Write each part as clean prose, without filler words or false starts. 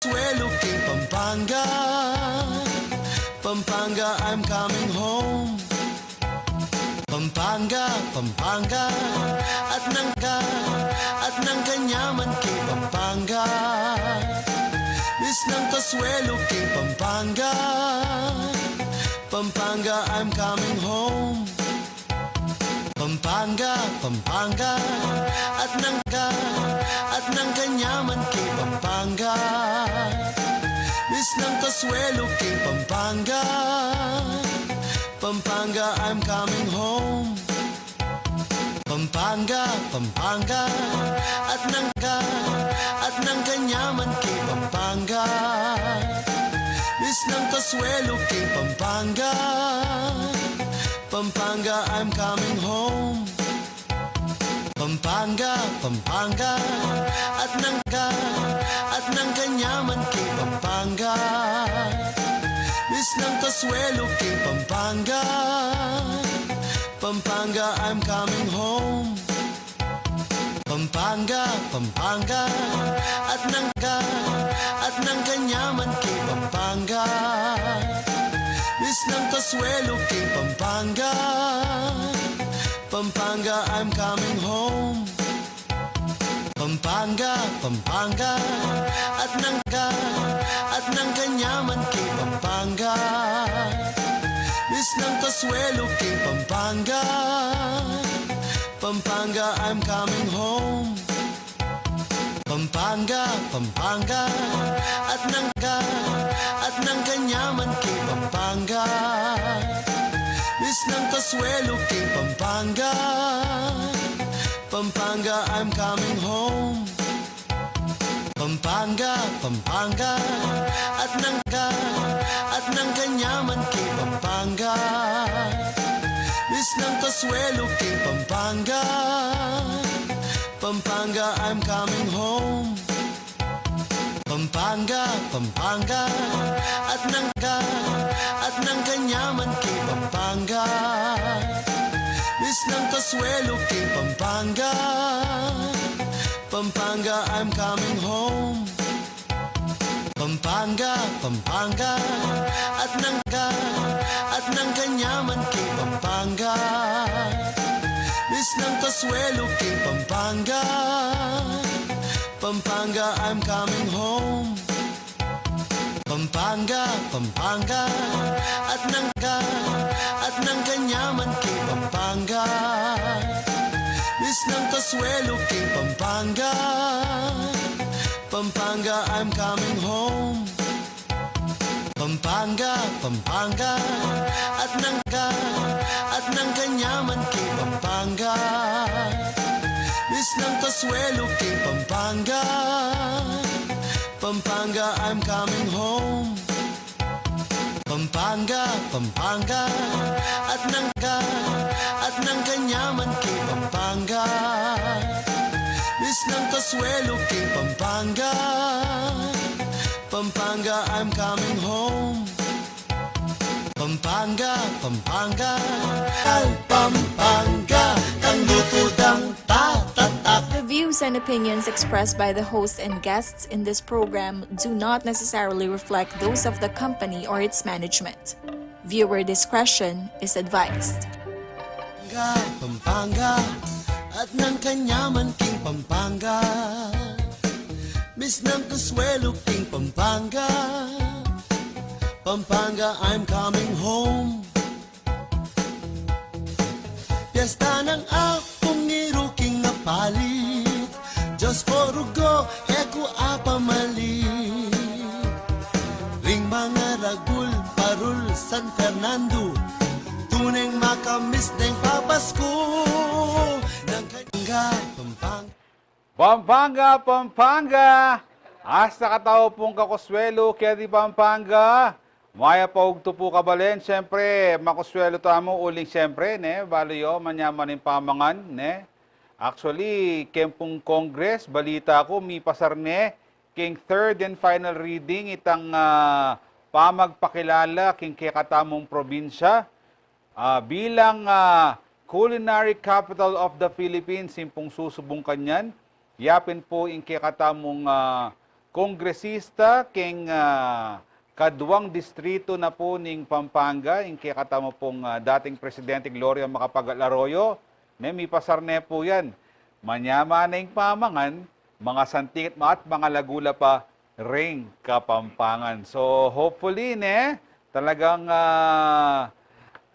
Suelo King Pampanga, Pampanga, I'm coming home. Pampanga, Pampanga, at ng kanyaman King Pampanga. Miss ng Kasuelo King Pampanga, Pampanga, I'm coming home. Pampanga, Pampanga, at ng kanyaman King Pampanga. Miss ng Kasuelo King Pampanga, Pampanga, I'm coming home. Pampanga, Pampanga, at ng kanyaman King Pampanga. Miss ng Kasuelo King Pampanga, Pampanga, I'm coming home. Pampanga, Pampanga, at ng kanyaman King Pampanga. Miss ng Kasuelo King Pampanga, Pampanga, I'm coming home. Pampanga, Pampanga, at ng kanyaman King Pampanga. Miss ng Kasuelo King Pampanga, Pampanga, I'm coming home. Pampanga, Pampanga, at ng kanyaman King Pampanga. Miss ng Kasuelo King Pampanga, Pampanga, I'm coming home. Pampanga, Pampanga, at ng kanyaman King Pampanga. Miss ng Kasuelo King Pampanga, Pampanga, I'm coming home. Pampanga, Pampanga, at ng kanyaman King Pampanga. Miss ng Kasuelo King Pampanga, Pampanga, I'm coming home. Pampanga, Pampanga, at ng kanyaman King Pampanga. Miss ng Kasuelo King Pampanga, Pampanga, I'm coming home. Pampanga, Pampanga, at ng kanyaman King Pampanga. Miss ng Kasuelo King Pampanga, Pampanga, I'm coming home. Pampanga, Pampanga, at ng kanyaman King Pampanga. Miss ng Kasuelo King Pampanga, Pampanga, I'm coming home. Pampanga, Pampanga, at ng kanyaman King Pampanga. Miss ng Kasuelo King Pampanga, Pampanga, I'm coming home. Pampanga, Pampanga, at ng kanyaman King Pampanga. Miss ng Kasuelo King Pampanga, Pampanga, I'm coming home. Pampanga, Pampanga, ay Pampanga, ang lutudang tatatak. The views and opinions expressed by the host and guests in this program do not necessarily reflect those of the company or its management. Viewer discretion is advised. Pampanga, at ng kanyaman King Pampanga. Miss ng Kasuelo King Pampanga, Pampanga, I'm coming home. Piyesta ng akong iruking napalit, Diyos ko rugo, eko apamalit. Ring mga ragul, parul, San Fernando, tuneng makamis ng papasko. Ng kanya, Pampanga. Pampanga, Pampanga! Hasta katao pong kakuswelo, kaya di Pampanga. Maya pa hugto po kabalen, siyempre, makuswelo tamo uling siyempre, ne? Balayo, manyamanin pamangan, ne? Actually, kempong Congress, balita ko, mi pasar ne, king third and final reading, itang pamagpakilala, king kikatamong probinsya, bilang culinary capital of the Philippines, simpong susubong kanyan. Yapin po yung kikatamong kongresista king kaduang distrito na po ning Pampanga, yung kaya katamo pong dating Presidente Gloria Macapagal Arroyo, may pasarne po yan. Manyama na yung pamangan, mga santikit at mga lagula pa ring Kapampangan. So hopefully, talagang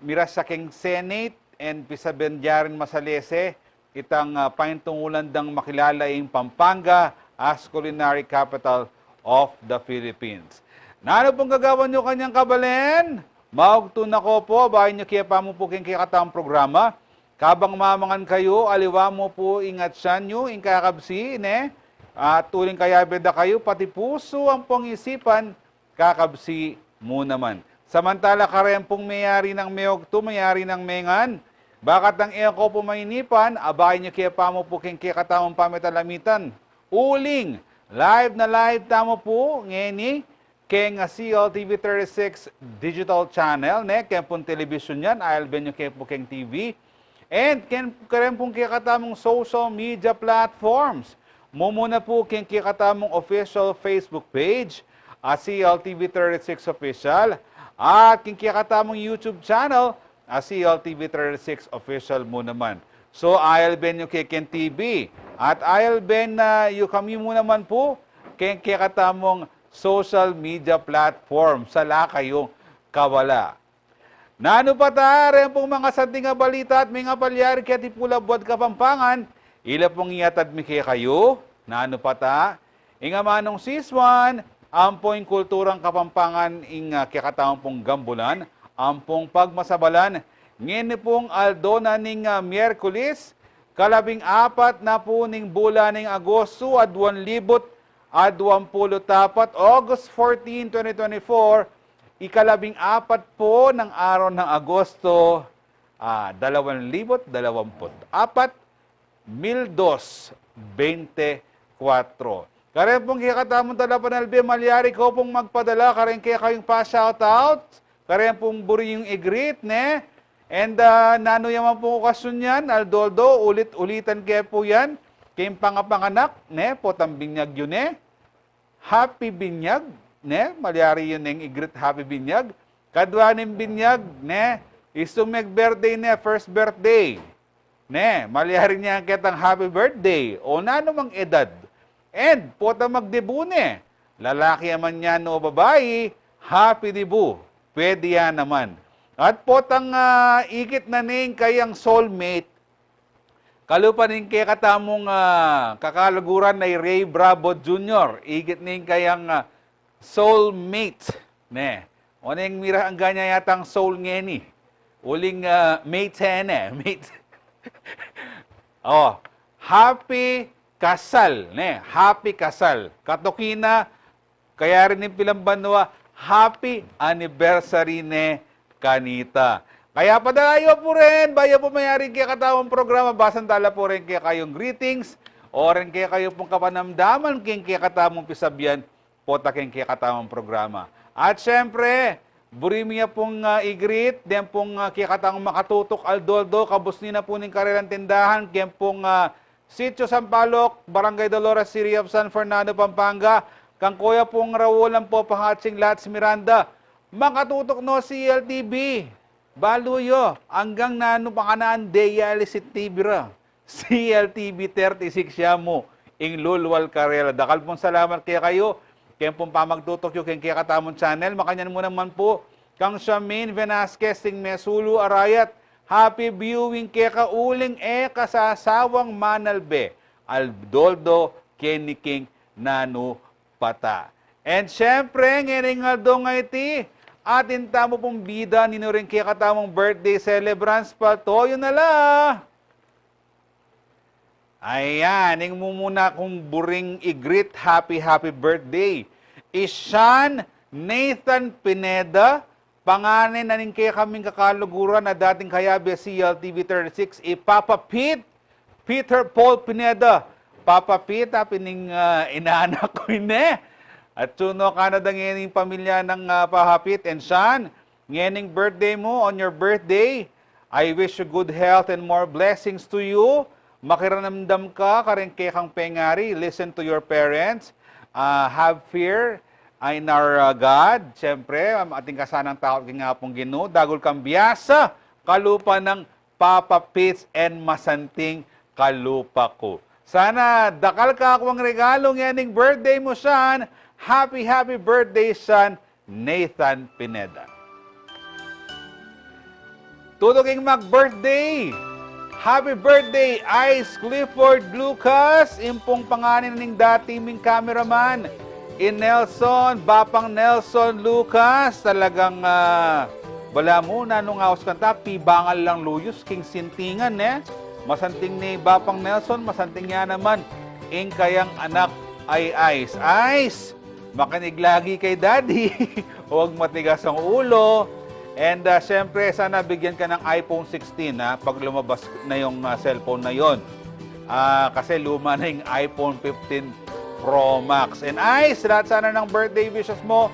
miras sa king Senate and pisabendyarin masalese, itang paintungulan dang makilala yung Pampanga as culinary capital of the Philippines. Nano pong gagawan nyo kanyang kabalen? Maugtun ako po, bahay nyo kaya pamupuking kikatang programa. Kabang mamangan kayo, aliwa mo po ingat siya nyo, kakabsi, at tuling kaya beda kayo, pati puso ang pong isipan, kakabsi mo naman. Samantala karempong mayari ng meogto, mayari ng mengan, bakat ang eko po mainipan, abay nyo kaya pamupuking kikatamang pamitalamitan. Uling, live na live tamo po, ngeni, kaya nga CLTV 36 digital channel, kaya pong television yan, I'll be nyo kaya po kaya TV. And kaya pong kikatamang social media platforms. Mumuna po kaya kikatamang official Facebook page, CLTV 36 Official. At kaya kikatamang YouTube channel, CLTV 36 Official mo naman. So, I'll be nyo kaya TV. At I'll be na yung kami mo naman po, kaya kikatamang social media platform. Sala kayong kawala. Nano pa tayo pong mga santing balita at mga palyari kaya tipula buwan Kapampangan, ila pong iatad mi kayo. Nano pa ta? Inga manong siswan, ampong kulturang Kapampangan ing kikataong pong gambulan, ampong pagmasabalan, ngini pong aldona ning Miyerkules, 14 na po ning bulan ning Agosto at 2024, August 14, 2024, 14 po ng araw ng Agosto, 2024, 1224. Karen pong kikatamong talapan albe, malyari ko pong magpadala, karen kaya kayong pa-shoutout, karen pong buri yung i-greet, And nano yaman po okasyon yan, Aldoldo, ulit-ulitan kaya po yan, kayong pangapanganak, potang binyag yun, Happy Binyag, malyari yun ng i-greet Happy Binyag. Kadwaning binyag, isumeg birthday first birthday. Malyari niya ang ketang happy birthday. O nano mang edad. And, pota magdebu, lalaki naman niya no babae, happy debu. Pwede yan naman. At potang ikit na ning kayang soulmate, kalupanin kaya katamong kakalaguran na Ray Bravo Jr. Igit ning kayang soulmate. O neng mira ang ganya yatang soul ngeni. Uling mate mate. Happy kasal. Happy kasal. Katokina, kaya rin yung pilambanwa, happy anniversary kanita. Kaya padalayo po rin, bayo po mayari kaya katawang programa, basan tala po rin kaya kayong greetings, o rin kaya kayo pong kapanamdaman kaya katawang pisabyan, pota kaya katawang programa. At syempre, burimiya pong i-greet, din pong kaya katawang makatutok Aldoldo, kabus na po ng karilang tindahan, kaya pong Sitio Sampaloc, Barangay Dolores, City of San Fernando, Pampanga, kang kuya pong Rawolan po, Pangatsing Lats Miranda, makatutok no CLTV. Baluyo, hanggang nano panganaan dialysis TV ra. CLTV 36 siya mo, ing Lulwal Karela. Dakal pong salamat kaya kayo, kaya pong pamagtutok yung kaya katamon channel. Makanyan mo naman po, kang Shamin Velasquez, ting Mesulu Arayat, happy viewing kaya kauling kasasawang Manalbe, Aldoldo Kenny King Nano Pata. And syempre, ngayon nga doon nga iti, atin tamo pong bida, nino rin kaya katamong birthday celebrants pa, toyo na la. Ayan, ing mo muna kong buring i-greet happy birthday. Ishan Nathan Pineda, panganin na rin kaya kaming kakaluguran na dating kayabe CLTV 36, Papa Pete, Peter Paul Pineda. Papa Pete, pining inaanak ko At suno Canada ngayon pamilya ng Pahapit and Sean. Ngayon birthday mo, on your birthday, I wish you good health and more blessings to you. Makiramdam ka, karing kay kang pengari, listen to your parents. have fear in our God. Siyempre, ating kasanang tao king nga pong Ginoo, dagol kang biyasa, kalupa ng Papa Pits and masanting kalupa ko. Sana dakal ka akong regalo nganing birthday mo, son. Happy birthday, son, Nathan Pineda. Tutuking mag-birthday. Happy birthday, Ice Clifford Lucas. Impong panganin ning dati ming cameraman. In Nelson, Bapang Nelson Lucas. Talagang wala mo na nung house kanta. Pibangal lang luyos, king sintingan Masanting ni Bapang Nelson, masanting niya naman. Ing kayang anak ay Ice. Ice, makinig lagi kay Daddy. Huwag matigas ang ulo. And syempre, sana bigyan ka ng iPhone 16 pag lumabas na yung cellphone na yon. Kasi luma na yung iPhone 15 Pro Max. And Ice, lahat sana ng birthday wishes mo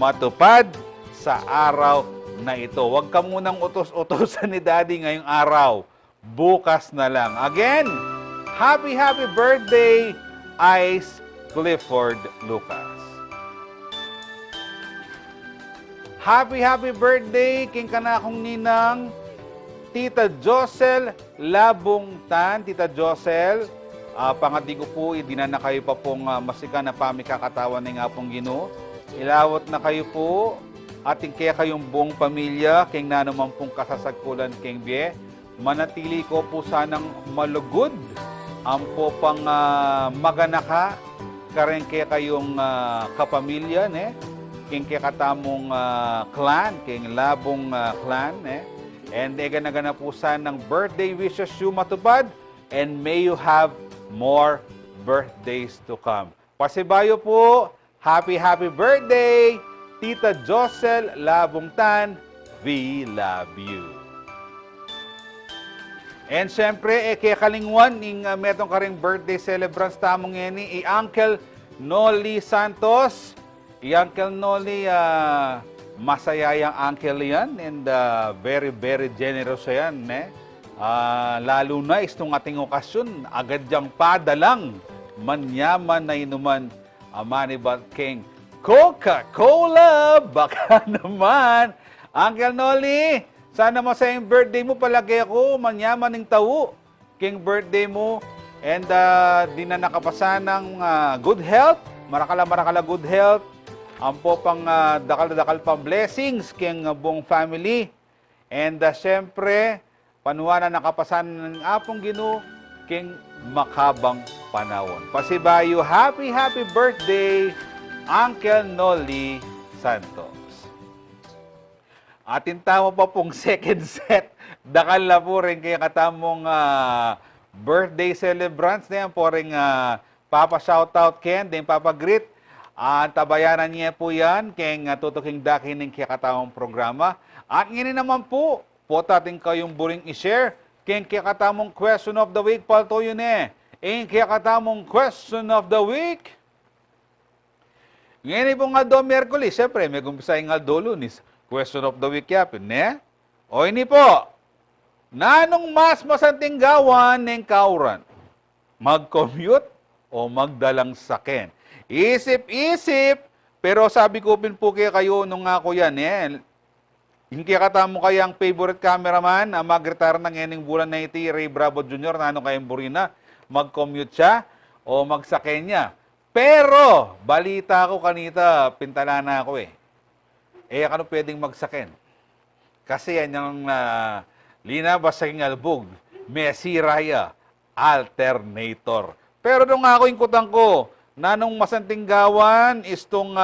matupad sa araw na ito. Huwag ka munang utos-utosan ni Daddy ngayong araw. Bukas na lang. Again, happy birthday, Ice Clifford Lucas. Happy birthday, king ka na akong ninang, Tita Josel Labungtan. Tita Josel, pangadi ko po, hindi na kayo pa pong masika na pamikakatawan ng nga pong Ginoo. Ilawat na kayo po, ating kaya kayong buong pamilya, king na naman pong kasasagkulan, king Bie. Manatili ko po sanang malugod, ang po pang maganaka, karen kaya kayong kapamilya, king kakatamong clan, king Labong clan, and gana po ng birthday wishes you matupad, and may you have more birthdays to come. Pasibayo po, happy birthday, Tita Josel Labongtan, we love you. And syempre, kaya kalingwan, metong ka ring birthday celebrants tamong ngeni, Uncle Noli Santos. Uncle Noli, masayayang uncle yan and very generous yan. Lalo na itong ating okasyon, agad diyang padalang manyaman na inuman Manibal King Coca-Cola. Baka naman, Uncle Noli, sana masayang birthday mo, palagi ako, manyaman ng tao, king birthday mo, and di na nakapasa ng good health, marakala good health, ang po pang dakal pang blessings king buong family, and syempre, panuwa na nakapasan ng apong Ginoo, king makabang panahon. Pasibayo, happy birthday, Uncle Noli Santos. Atin tama pa pong second set. Dakal na po rin kaya katamong birthday celebrants na yan po rin Papa Shoutout Ken, din Papa Grit. Tabayanan niya po yan kaya tutuking dakining kaya katamong programa. At ngayon naman po tating kayong buring i-share kaya katamong question of the week. Palto yun kaya katamong question of the week. Ngayon po nga do Miyerkules, siyempre may gumpisay nga do Lunes. Question of the week yapin, O ini po, nanong mas masanting gawan ng kauran? Mag-commute o magdalang sakin? Isip-isip, pero sabi ko pin po kayo nung ako yan, Hindi katamo kayang favorite cameraman, mag-retire ng ening bulan na iti, Ray Bravo Jr., nanong kayang burina, mag-commute siya o magsakin niya. Pero, balita ko kanita, pintala na ako ano pwedeng magsakin? Kasi yan yung linabas sa albog, Mesiraya alternator. Pero nung ako ingkutan ko, nanong masanting gawan, istong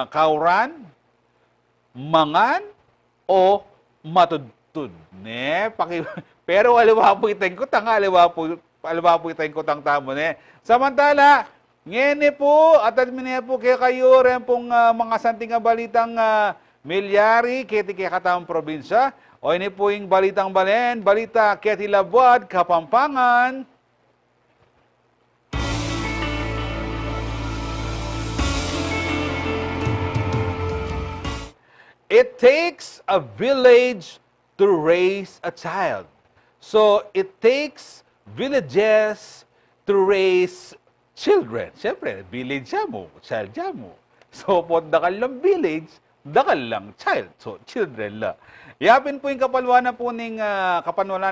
kauran, mangan, o matudtud. Pero aliwa po iteng ko, aliwa po iteng ko tang tamo. Samantala, ngene po, at admine po kayo rin pong mga santing balitang milyari, kiti katamang probinsya. O ini po yung balitang balen, balita kiti Labuad, Kapampangan. It takes a village to raise a child. So, it takes villages to raise children. Siyempre, village mo, child mo. So, po, dakal lang village, dakal lang child. So, children la. Yapin po yung kapanwala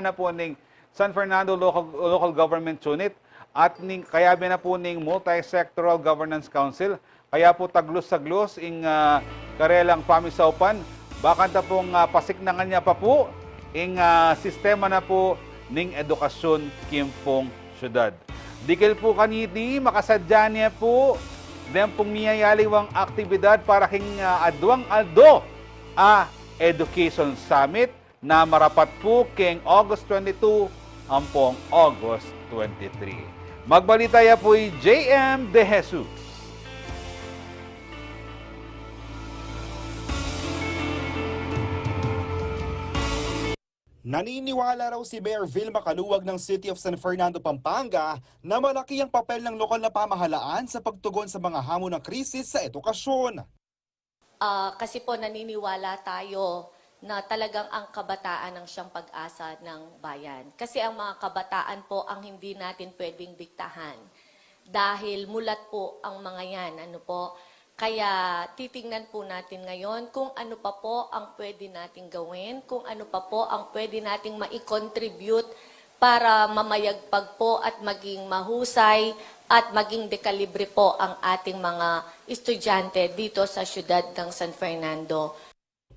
na po ning San Fernando Local Government Unit at kaya na po ning Multi-Sectoral Governance Council. Kaya po taglos-saglos ing karelang pamisaupan. Bakanta pong pasiknangan niya pa po ing sistema na po ning edukasyon kimpong syudad. Dikil po kaniti, makasadya niya po den pong niyayaliwang aktibidad para king adwang aldo Education Summit na marapat po king August 22 ampong August 23. Magbalitaya po JM De Jesus. Naniniwala raw si Mayor Vilma Caluwag ng City of San Fernando, Pampanga na malaki ang papel ng lokal na pamahalaan sa pagtugon sa mga hamon ng krisis sa edukasyon. Kasi po naniniwala tayo na talagang ang kabataan ang siyang pag-asa ng bayan. Kasi ang mga kabataan po ang hindi natin pwedeng diktahan. Dahil mulat po ang mga yan. Kaya titingnan po natin ngayon kung ano pa po ang pwede nating gawin, kung ano pa po ang pwede nating mai-contribute para mamayagpag po at maging mahusay at maging dekalibre po ang ating mga estudyante dito sa siyudad ng San Fernando.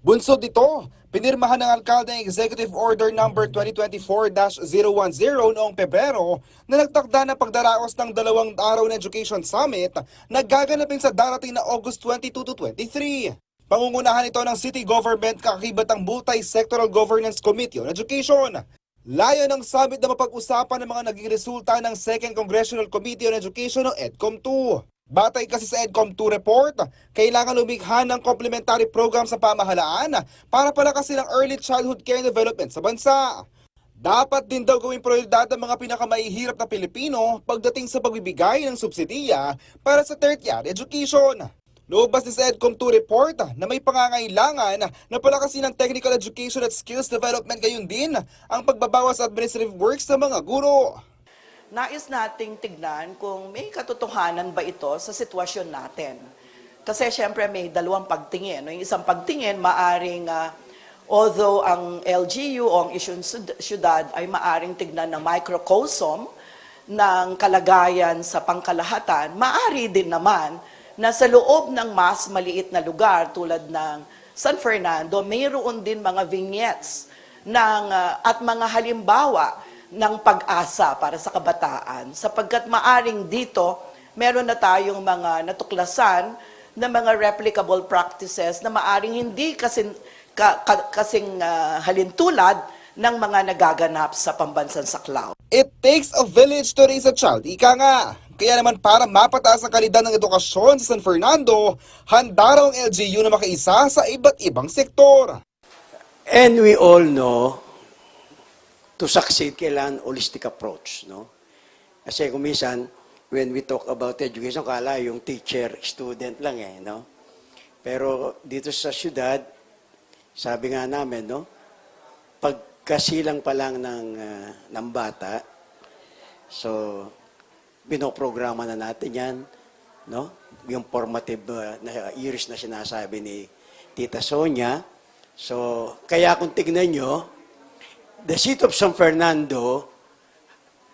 Bunsod dito, pinirmahan ng alkalde ang Executive Order No. 2024-010 noong Pebrero na nagtakda na pagdaraos ng 2 araw na Education Summit na gaganapin sa darating na August 22 to 23. Pangungunahan ito ng City Government kaakibat ang Multi-Sectoral Governance Committee on Education. Layo ng summit na mapag-usapan ng mga naging resulta ng Second Congressional Committee on Education o EDCOM 2. Batay kasi sa EDCOM 2 report, kailangan lumikha ng complementary program sa pamahalaan para palakasin ang early childhood care development sa bansa. Dapat din daw gawing prioridad ang mga pinakamahihirap na Pilipino pagdating sa pagbibigay ng subsidiya para sa tertiary education. Lumabas din sa EDCOM 2 report na may pangangailangan na palakasin ang technical education at skills development, gayon din ang pagbabawas sa administrative works sa mga guro. Nais nating tignan kung may katotohanan ba ito sa sitwasyon natin. Kasi syempre may dalawang pagtingin. Yung isang pagtingin, maaring, although ang LGU o ang isyong syudad ay maaring tignan ng microcosm ng kalagayan sa pangkalahatan, maari din naman na sa loob ng mas maliit na lugar tulad ng San Fernando, mayroon din mga vignettes at mga halimbawa ng pag-asa para sa kabataan, sapagkat maaring dito meron na tayong mga natuklasan na mga replicable practices na maaring hindi kasing halintulad ng mga nagaganap sa pambansang saklaw. It takes a village to raise a child, ika nga. Kaya naman para mapataas ang kalidad ng edukasyon sa San Fernando, handa raw ang LGU na makaisa sa iba't ibang sektor. And we all know, to succeed, kailangan holistic approach, no? Kasi kung minsan, when we talk about education, kala yung teacher, student lang no? Pero dito sa syudad, sabi nga namin, no? Pagkasilang pa lang ng bata, so, binoprograma na natin yan, no? Yung formative na years na sinasabi ni Tita Sonia. So, kaya kung tignan nyo, the City of San Fernando,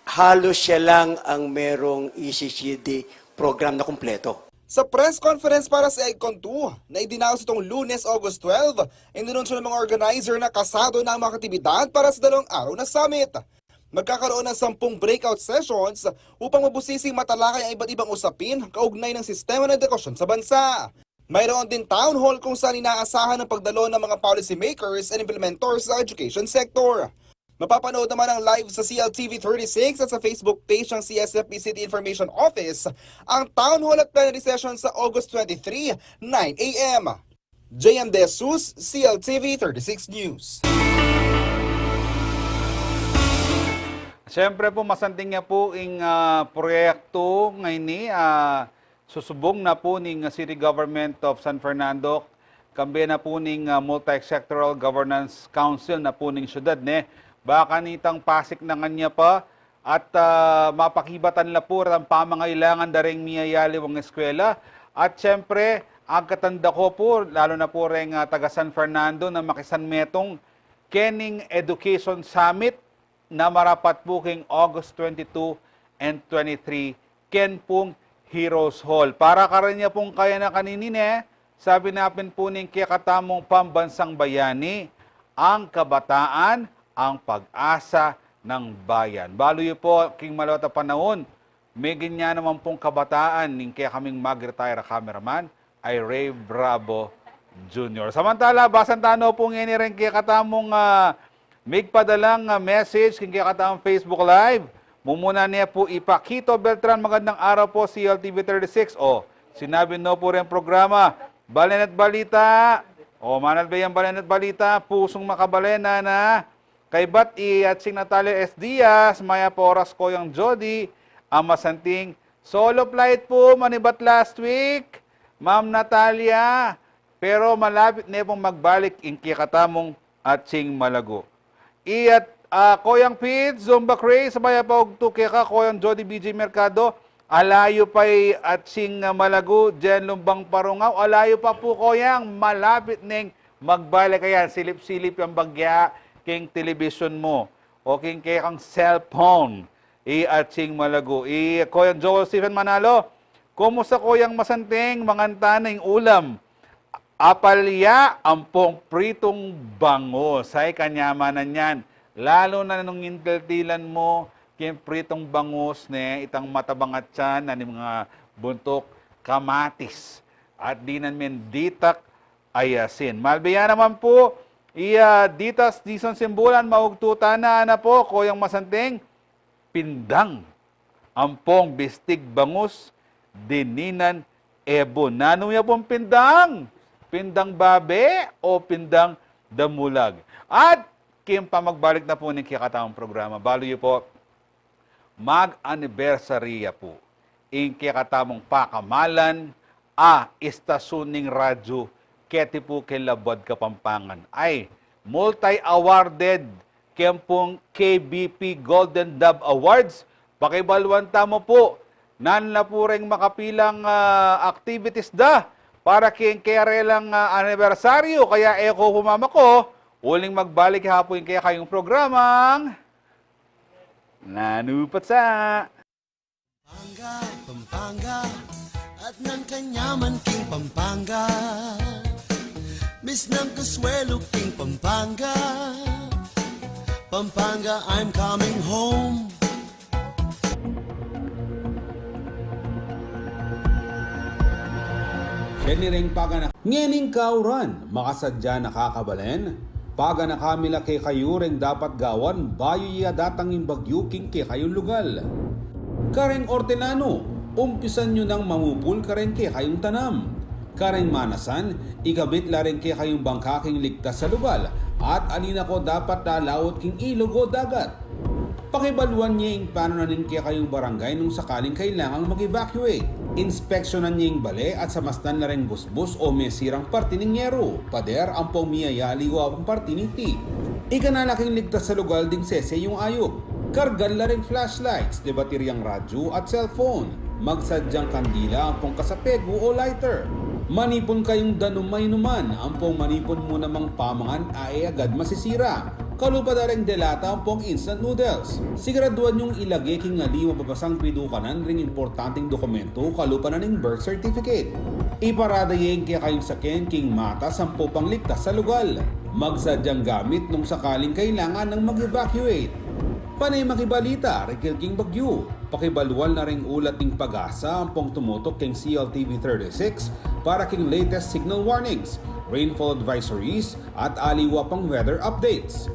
halos siya lang ang merong ECCD program na kumpleto. Sa press conference para sa EDCOM 2 na idinaos itong Lunes, August 12, ininunsyo ng mga organizer na kasado na ang mga aktibidad para sa 2 araw na summit. Magkakaroon ng 10 breakout sessions upang mabusising matalakay ang iba't ibang usapin kaugnay ng sistema ng edukasyon sa bansa. Mayroon din town hall kung saan inaasahan ang pagdalo ng mga policy makers and implementors sa education sector. Mapapanood naman ang live sa CLTV 36 at sa Facebook page ng CSFP City Information Office ang town hall at plenary session sa August 23, 9 a.m. JM De Jesus, CLTV 36 News. Siyempre po, masanting nga po yung proyekto ngayon ni susubong na po ng City Government of San Fernando, kambi na po ng Multi-Sectoral Governance Council na po ng syudad. Baka nitang pasik na nga niya pa at mapakibatan la po ang pamangailangan daring miyayali ang eskwela. At syempre, ang katanda ko po, lalo na po rin taga San Fernando na makisanmetong Kening Education Summit na marapat po king August 22 and 23 Ken pong Heroes Hall. Para karanya pong kaya na kaninine, sabi natin po ning kikatamong pambansang bayani, ang kabataan, ang pag-asa ng bayan. Baloy po, king malawat na panahon, may ganyan naman pong kabataan, ning kaya kaming mag-retire cameraman, ay Ray Bravo Jr. Samantala, basan tano po ngayon rin kaya katamong may padalang message kaya katamong Facebook Live. Mumuna niya po ipakito Beltran, magandang araw po, CLTV 36. Sinabi no po rin programa, Balen at Balita. Manal ba yung Balen at Balita? Pusong makabalena na kay Bati at sing Natalia S. Diaz, Maya Poras ko yung Jody, ang masanting solo flight po, manibat last week. Ma'am Natalia, pero malapit na pong magbalik in kikatamong at sing Malago. Iyat Koyang Pete, Zumba Craze, sabaya pa og tukeka, Koyang Jody BJ Mercado, alayo pa'y at sing Malago, Jen Lumbang Parungaw, alayo pa po Koyang, malapit ning magbalik kayan, silip-silip yung bagya king television mo, o king kang cellphone, at sing Malago. Koyang Joel Stephen Manalo, kumusta Koyang masanting, mangantaning ulam, apalya, ampong pritong bangus, ay kanyamanan yan. Lalo na nung inteltilan mo, kaya pritong bangus ne, itang matabangat yan, na mga buntok kamatis. At di namin ditak ayasin. Malbiya naman po, ditas dison simbulan, maugtuta na po, Koyang masanting, pindang. Ampong bistig bangus, dininan ebon. Nanong niya pong pindang? Pindang babe o pindang damulag? At kim pa magbalik na po ng kikatamang programa. Balo yun po, mag-anniversarya po. In kikatamang pakamalan, istasuning radyo, keti po kilabod Kapampangan. Ay, multi-awarded kempong KBP Golden Dove Awards. Pakibalwan tamo po, nan na po rin makapilang activities para karelang anibersaryo. Kaya eko humama ko, uling magbalik hapon kaya kayong programang Nanupat sa Pampanga, at ng kanyaman king Pampanga, Miss ng Kasuelo king Pampanga, Pampanga, I'm coming home. Keniring pagana ngening kauran, makasadya nakakabalen. Paga na kamila kay kayureng dapat gawan, bayo iya datangin bagyo king kay kayong lugal. Kareng ortenano, umpisan nyo nang mamupul kareng kay kayong tanam. Kareng manasan, ikabit lareng kay kayong bangka king ligtas sa lugal. At alina ko dapat dalawot king ilog o dagat. Pakibaluan niya yung paano nanin kaya kayong barangay nung sakaling kailangang mag-evacuate. Inspeksyonan niya yung bale at samastan na rin busbus o mesirang parti ng yero. Pader ang pumiyayali o ang parti ng ti. Ikanalaking ligtas sa lugar ding sese yung ayok. Kargal na rin flashlights, de bateryang radyo at cellphone. Magsadyang kandila ang pong kasapego o lighter. Manipon kayong danumay numan, ang pong manipon mo namang pamangan ay agad masisira. Kalupa na rin delata ang pong instant noodles. Siguraduhan yung ilagay king ali mapapasang pidukanan ring importanteng dokumento kalupa na ning birth certificate. Iparada yung kaya kayong sakin king mata sampo pang ligtas sa lugal. Magsadyang gamit nung sakaling kailangan ng mag-evacuate. Panay makibalita, Rikil King Bagyo. Pakibaluan na ring ulat ng pag-asa ang pong tumutok king CLTV 36 para king latest signal warnings, rainfall advisories at aliwa pang weather updates.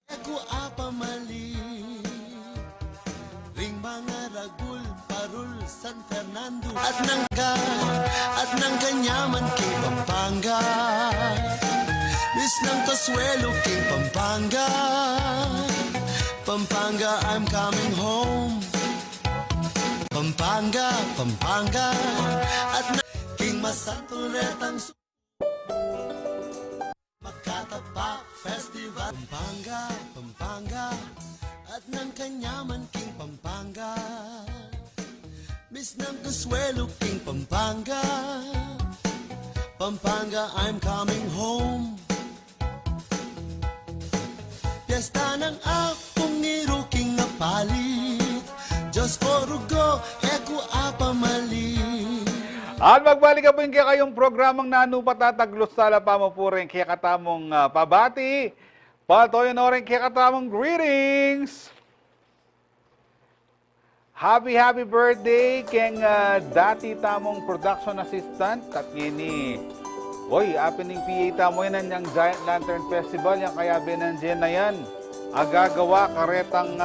Eko apa mali, ring mga ragul, parul, San Fernando, at nang kanyaman kay Pampanga. Miss ng Consuelo King Pampanga. Pampanga, I'm coming home. Pampanga, Pampanga. At na King Masantuletang Makatapak Festival. Pampanga, Pampanga. At ng Kanyaman King Pampanga. Miss ng Consuelo King Pampanga. Pampanga, I'm coming home. Piyesta ng akong iruking nga palit. Diyos ko rugo, eko apamalit. At magbalik ka po yung kayong programang nanupatataglos sa lapamo po rin kaya katamong pabati. Patoy na rin kaya katamong greetings. Happy birthday keng dati tamong production assistant at ngini. Oy, happening PA tamo yan yung Giant Lantern Festival, yung kaya binandiyan na yan. Agagawa karetang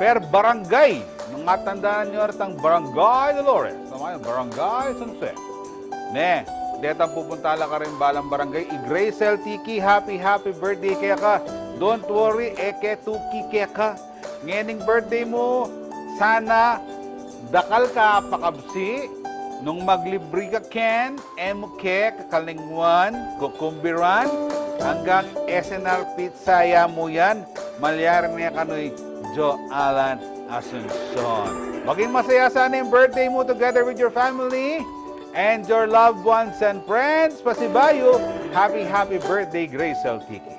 per barangay. Mga tandaan nyo retang Barangay Dolores. Naman yung Barangay Sunset. Ne, detang pupunta la ka rin balang barangay. I-Gracel Tiki, happy birthday kaya ka. Don't worry, eke tuki kaya ka. Nganing birthday mo, sana dakal ka pakabsi. Nung maglibri ka ken, emuke, kakalingwan, kukumbiran, hanggang SNR Pizzaya mo yan, malyaran niya kanoy Jo Alan Asuncion. Maging masaya sana yung birthday mo together with your family and your loved ones and friends. Pasibayo, happy birthday, Gracel Tiki.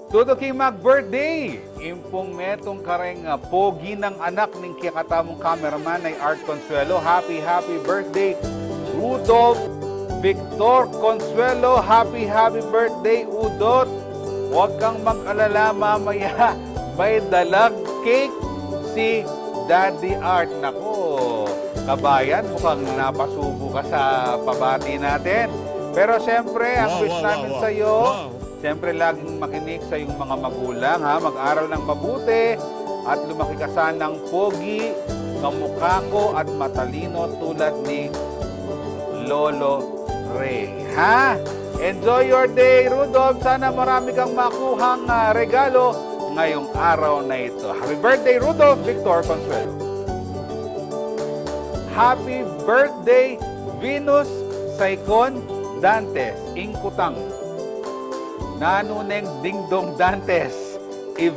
Todo king mag-birthday, impong metong kareng pogi ng anak ng kikatamong cameraman ay Art Consuelo. Happy birthday, Rudolph Victor Consuelo. Happy birthday, Udot. Huwag kang mag-alala mamaya, may dalag cake si Daddy Art. Nako, kabayan, mukhang napasubo ka sa pabati natin. Pero siyempre, ang wish namin sa iyo, siyempre, laging makinig sa iyong mga magulang, ha? Mag-aral ng mabuti at lumaki ka sanang pogi, kamukha ko at matalino tulad ni Lolo Ray. Ha? Enjoy your day, Rudolph. Sana marami kang makuhang regalo ngayong araw na ito. Happy birthday, Rudolph Victor Consuelo. Happy birthday, Venus Saicon Dantes, Ingkutang. Nanuneng Dingdong Dantes,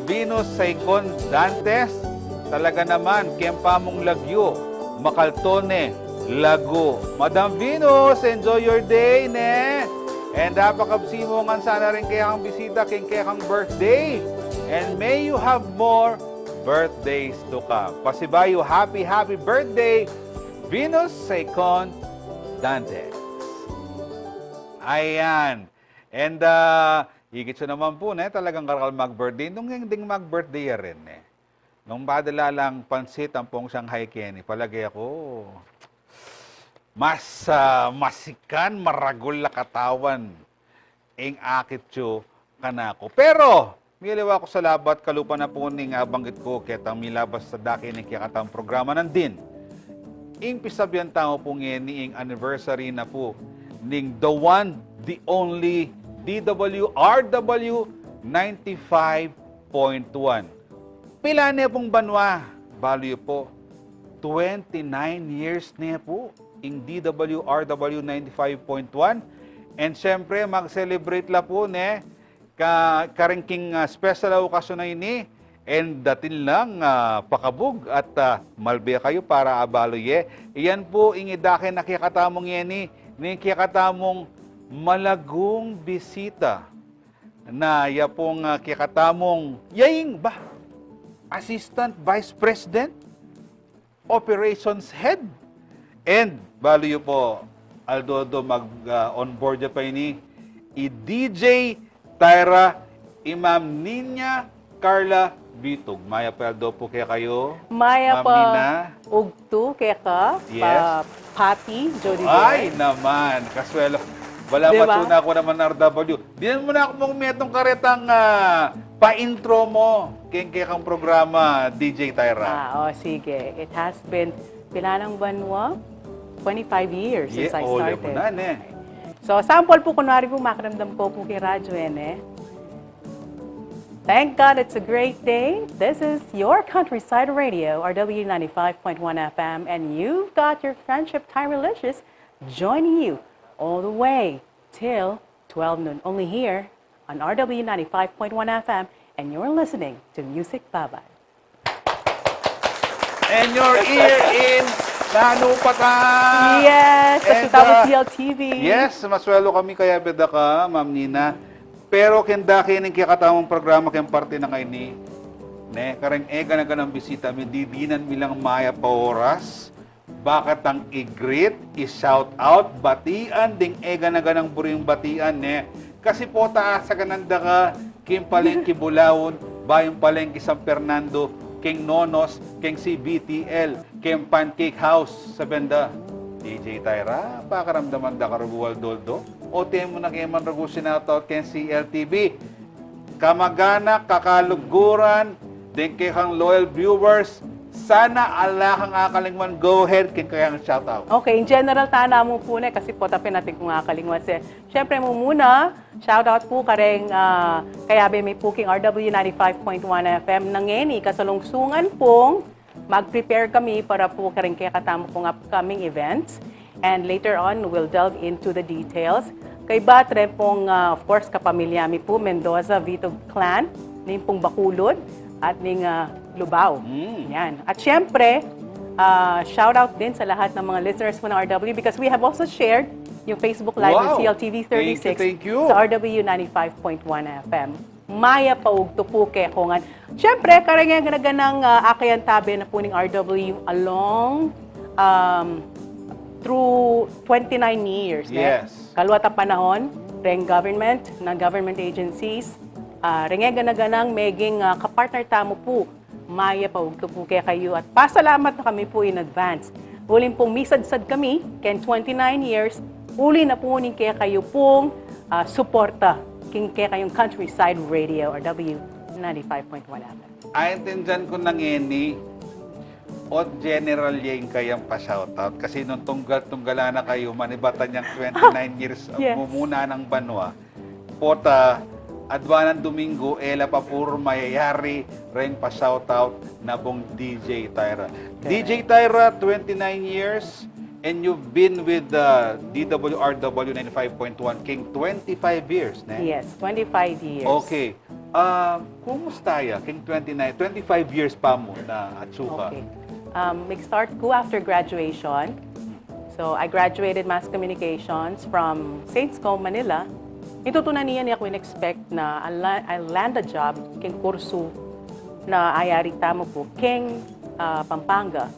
Venus Saicon Dantes, talaga naman, kempa mong lagyo, makaltone, lago. Madam Venus, enjoy your day, ne? And napakabsi mo nga sana rin kaya kang bisita, kaya kang birthday. And may you have more birthdays to come. Pasibayo, happy birthday, Venus Saicon Dantes. Ayan. And higit siya naman po, talagang karakal mag-birthday. Nung ding mag-birthday rin, nung badala lang pansit ang pong Shanghai Kenny, palagay ako, mas masikan, maragol na katawan, ing akit siyo kanako. Pero, miliwa ko sa labat, kalupa na po ning banggit ko, ketang milabas sa daki ng kiyakatang programa nandin. Ing pisabyan tao po ngeni, ing anniversary na po, ning the one, the only, DWRW 95.1. Pila niya pong banwa? Value po, 29 years niya po in DWRW 95.1. And syempre, mag-celebrate la po karingking special okasyon na ini. And datin lang pakabug at malbe kayo para abaloye. Iyan po ingidakin na kiyakatamong yeni, ni kiyakatamong malagong bisita na yapong kikatamong yaing ba? Assistant Vice President, Operations Head, and value po, Aldodo mag-onboard pa ini, i-DJ Tyra Imam Nina Carla Bitog. Maya Peldo po kaya kayo. Maya Ma'am Nina. pa ugto kaya ka. Yes. Pati, Jody Ay Boy. naman, kaswelo. Wala Diba? matuna ako naman RW. Di mo na ako mong metong karetang pa-intro mo kang programa, DJ Tyra. Sige. It has been, pilanang banwa? 25 years since I started. Mo na, So, sample po, kunwari po, makaramdam ko po kay Radyo Ene. Thank God it's a great day. This is your Countryside Radio, RW 95.1 FM, and you've got your Friendship Time Relicious joining you all the way till 12 noon. Only here on RW 95.1 FM, and you're listening to Music Babay. And your ear in Nanupata! Yes, sa And, WTL-TV. Yes, maswelo kami kaya beda ka, Ma'am Nina. Pero kenda kining kikatamang programa kayong parte na kay ni ne, kareng ega na ganang bisita, mi didinan milang maya pa oras, bakit ang i-greet, i-shout out, batian, ding ega na ganang buring batian, ne. Kasi po taas sa gananda ka, kim palengke Bulawon, bayong palengke San Fernando, king Nonos, king CBTL, king Pancake House sa benda. DJ Tyra, pakaramdaman da karugual doldo. O temo na kayo man ragu sinataw ken CLTV. Kamagana, kakaluguran, din kay kang loyal viewers, sana ala kang akalingman, go ahead ken kayang shoutout. Okay, in general, tana mo po na kasi po tapin natin kung akalingwas. Siyempre mo muna, shoutout po kareng kaya may puking RW 95.1 FM nangeni kasalungsungan pong mag-prepare kami para po kareng kaya katamo pong upcoming events. And later on, we'll delve into the details. Kay Batre pong, of course, kapamilyami po, Mendoza, Vito Clan, ning pong Bakulod, at ning Lubao. Yan. At syempre, shout out din sa lahat ng mga listeners po ng RW because we have also shared yung Facebook Live ng CLTV 36 Thank you. sa RW 95.1 FM. Maya paugto po kay Kongan. Syempre, karang ganaganang akayan tabi na po ng RW along through 29 years. Yes. Kaluwat ang panahon, reng government, non-government agencies, rengega na ganang meging kapartner tamo po, maya paugto po kaya kayo at pasalamat na kami po in advance. Uling pong misadsad kami, ken 29 years, uli na po ning kaya kayo pong suporta king kaya kayong Countryside Radio or W 95.1 FM. Aintindihan ko nang eni, o general yung kayang pa-shoutout kasi nung tunggal na kayo, manibatan niyang 29 years Yes. mumuna ng banwa. Pota, Adwanan Domingo, ela pa puro mayayari, rin pa-shoutout na pong DJ Tyra. DJ Tyra, 29 years, and you've been with the DWRW 95.1 King 25 years, ne? Yes, 25 years. Okay. Kumusta ya? King 29, 25 years pa mo na atsuka. Okay. Mag-start ko after graduation. So, I graduated Mass Communications from Saints Co, Manila. Itutunan niya ako in-expect na I'll land a job king kurso na ayari tamo po, king Pampanga.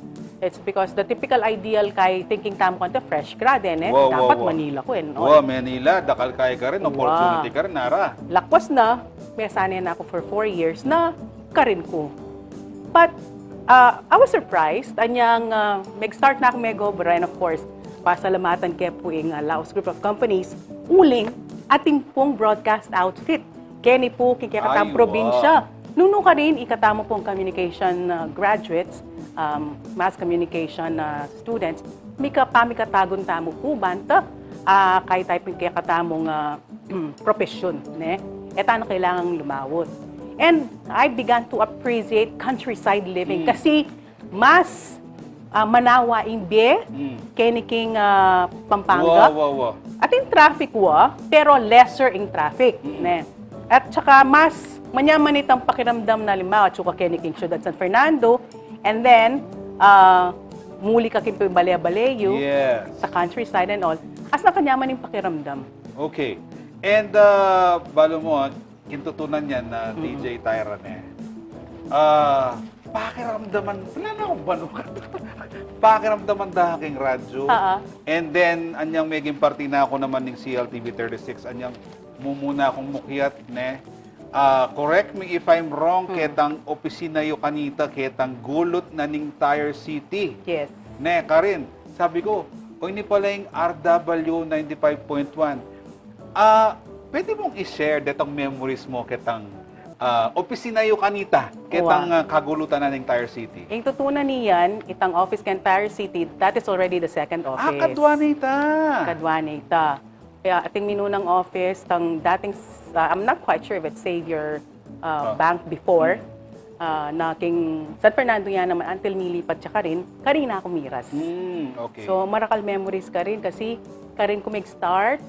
It's because the typical ideal kay thinking tamo ko fresh grad dapat Manila ko Wow, Manila, dakal kaya ka rin, opportunity ka rin, nara. Lakwas na, may sanay na ako for 4 years na karin ko. But I was surprised. Anyang mag-start na akong Megobra and of course, pasalamatan kaya po yung Laos Group of Companies, uling ating pong broadcast outfit. Kaya ni po kikatang probinsya. Nuno ka rin, ikatamo pong communication graduates, mass communication students, kami katagon tamo po banta, kahit tayo pong kikatamong profesyon. Eta na kailangang lumawot. And I began to appreciate countryside living kasi mas manawa imbe keniking Pampanga. At yung traffic pero lesser in traffic. At saka mas manyamanit ang pakiramdam na lima at saka keniking Ciudad San Fernando. And then, muli ka kimpo yung Balea-Baleyo sa countryside and all. As na kanyaman yung pakiramdam. Okay. And balo mo, kintutunan yan na DJ Tyra pakiramdaman, wala na akong banukat. Pakiramdaman da aking radyo. And then, anyang meging party na ako naman ng CLTV 36, anyang mumuna akong mukiat, correct me if I'm wrong, ketang opisina yo kanita, ketang gulot na ning Tire City. Yes. Karin, sabi ko, ini pala yung RW 95.1. Pwede mong i-share detong memories mo ketang opisina yo kanita, ketang kagulutan na ng Tire City. Yung tutunan niyan, itang office kan Tire City, that is already the second office. Kadwanita. Kadwanita. Kaya ating minunang office, tang dating, I'm not quite sure if it's Xavier Bank before, na king San Fernando yan naman until nilipat siya ka rin, Karina Kumiras. Okay. So, marakal memories ka rin kasi ka rin kumig-start,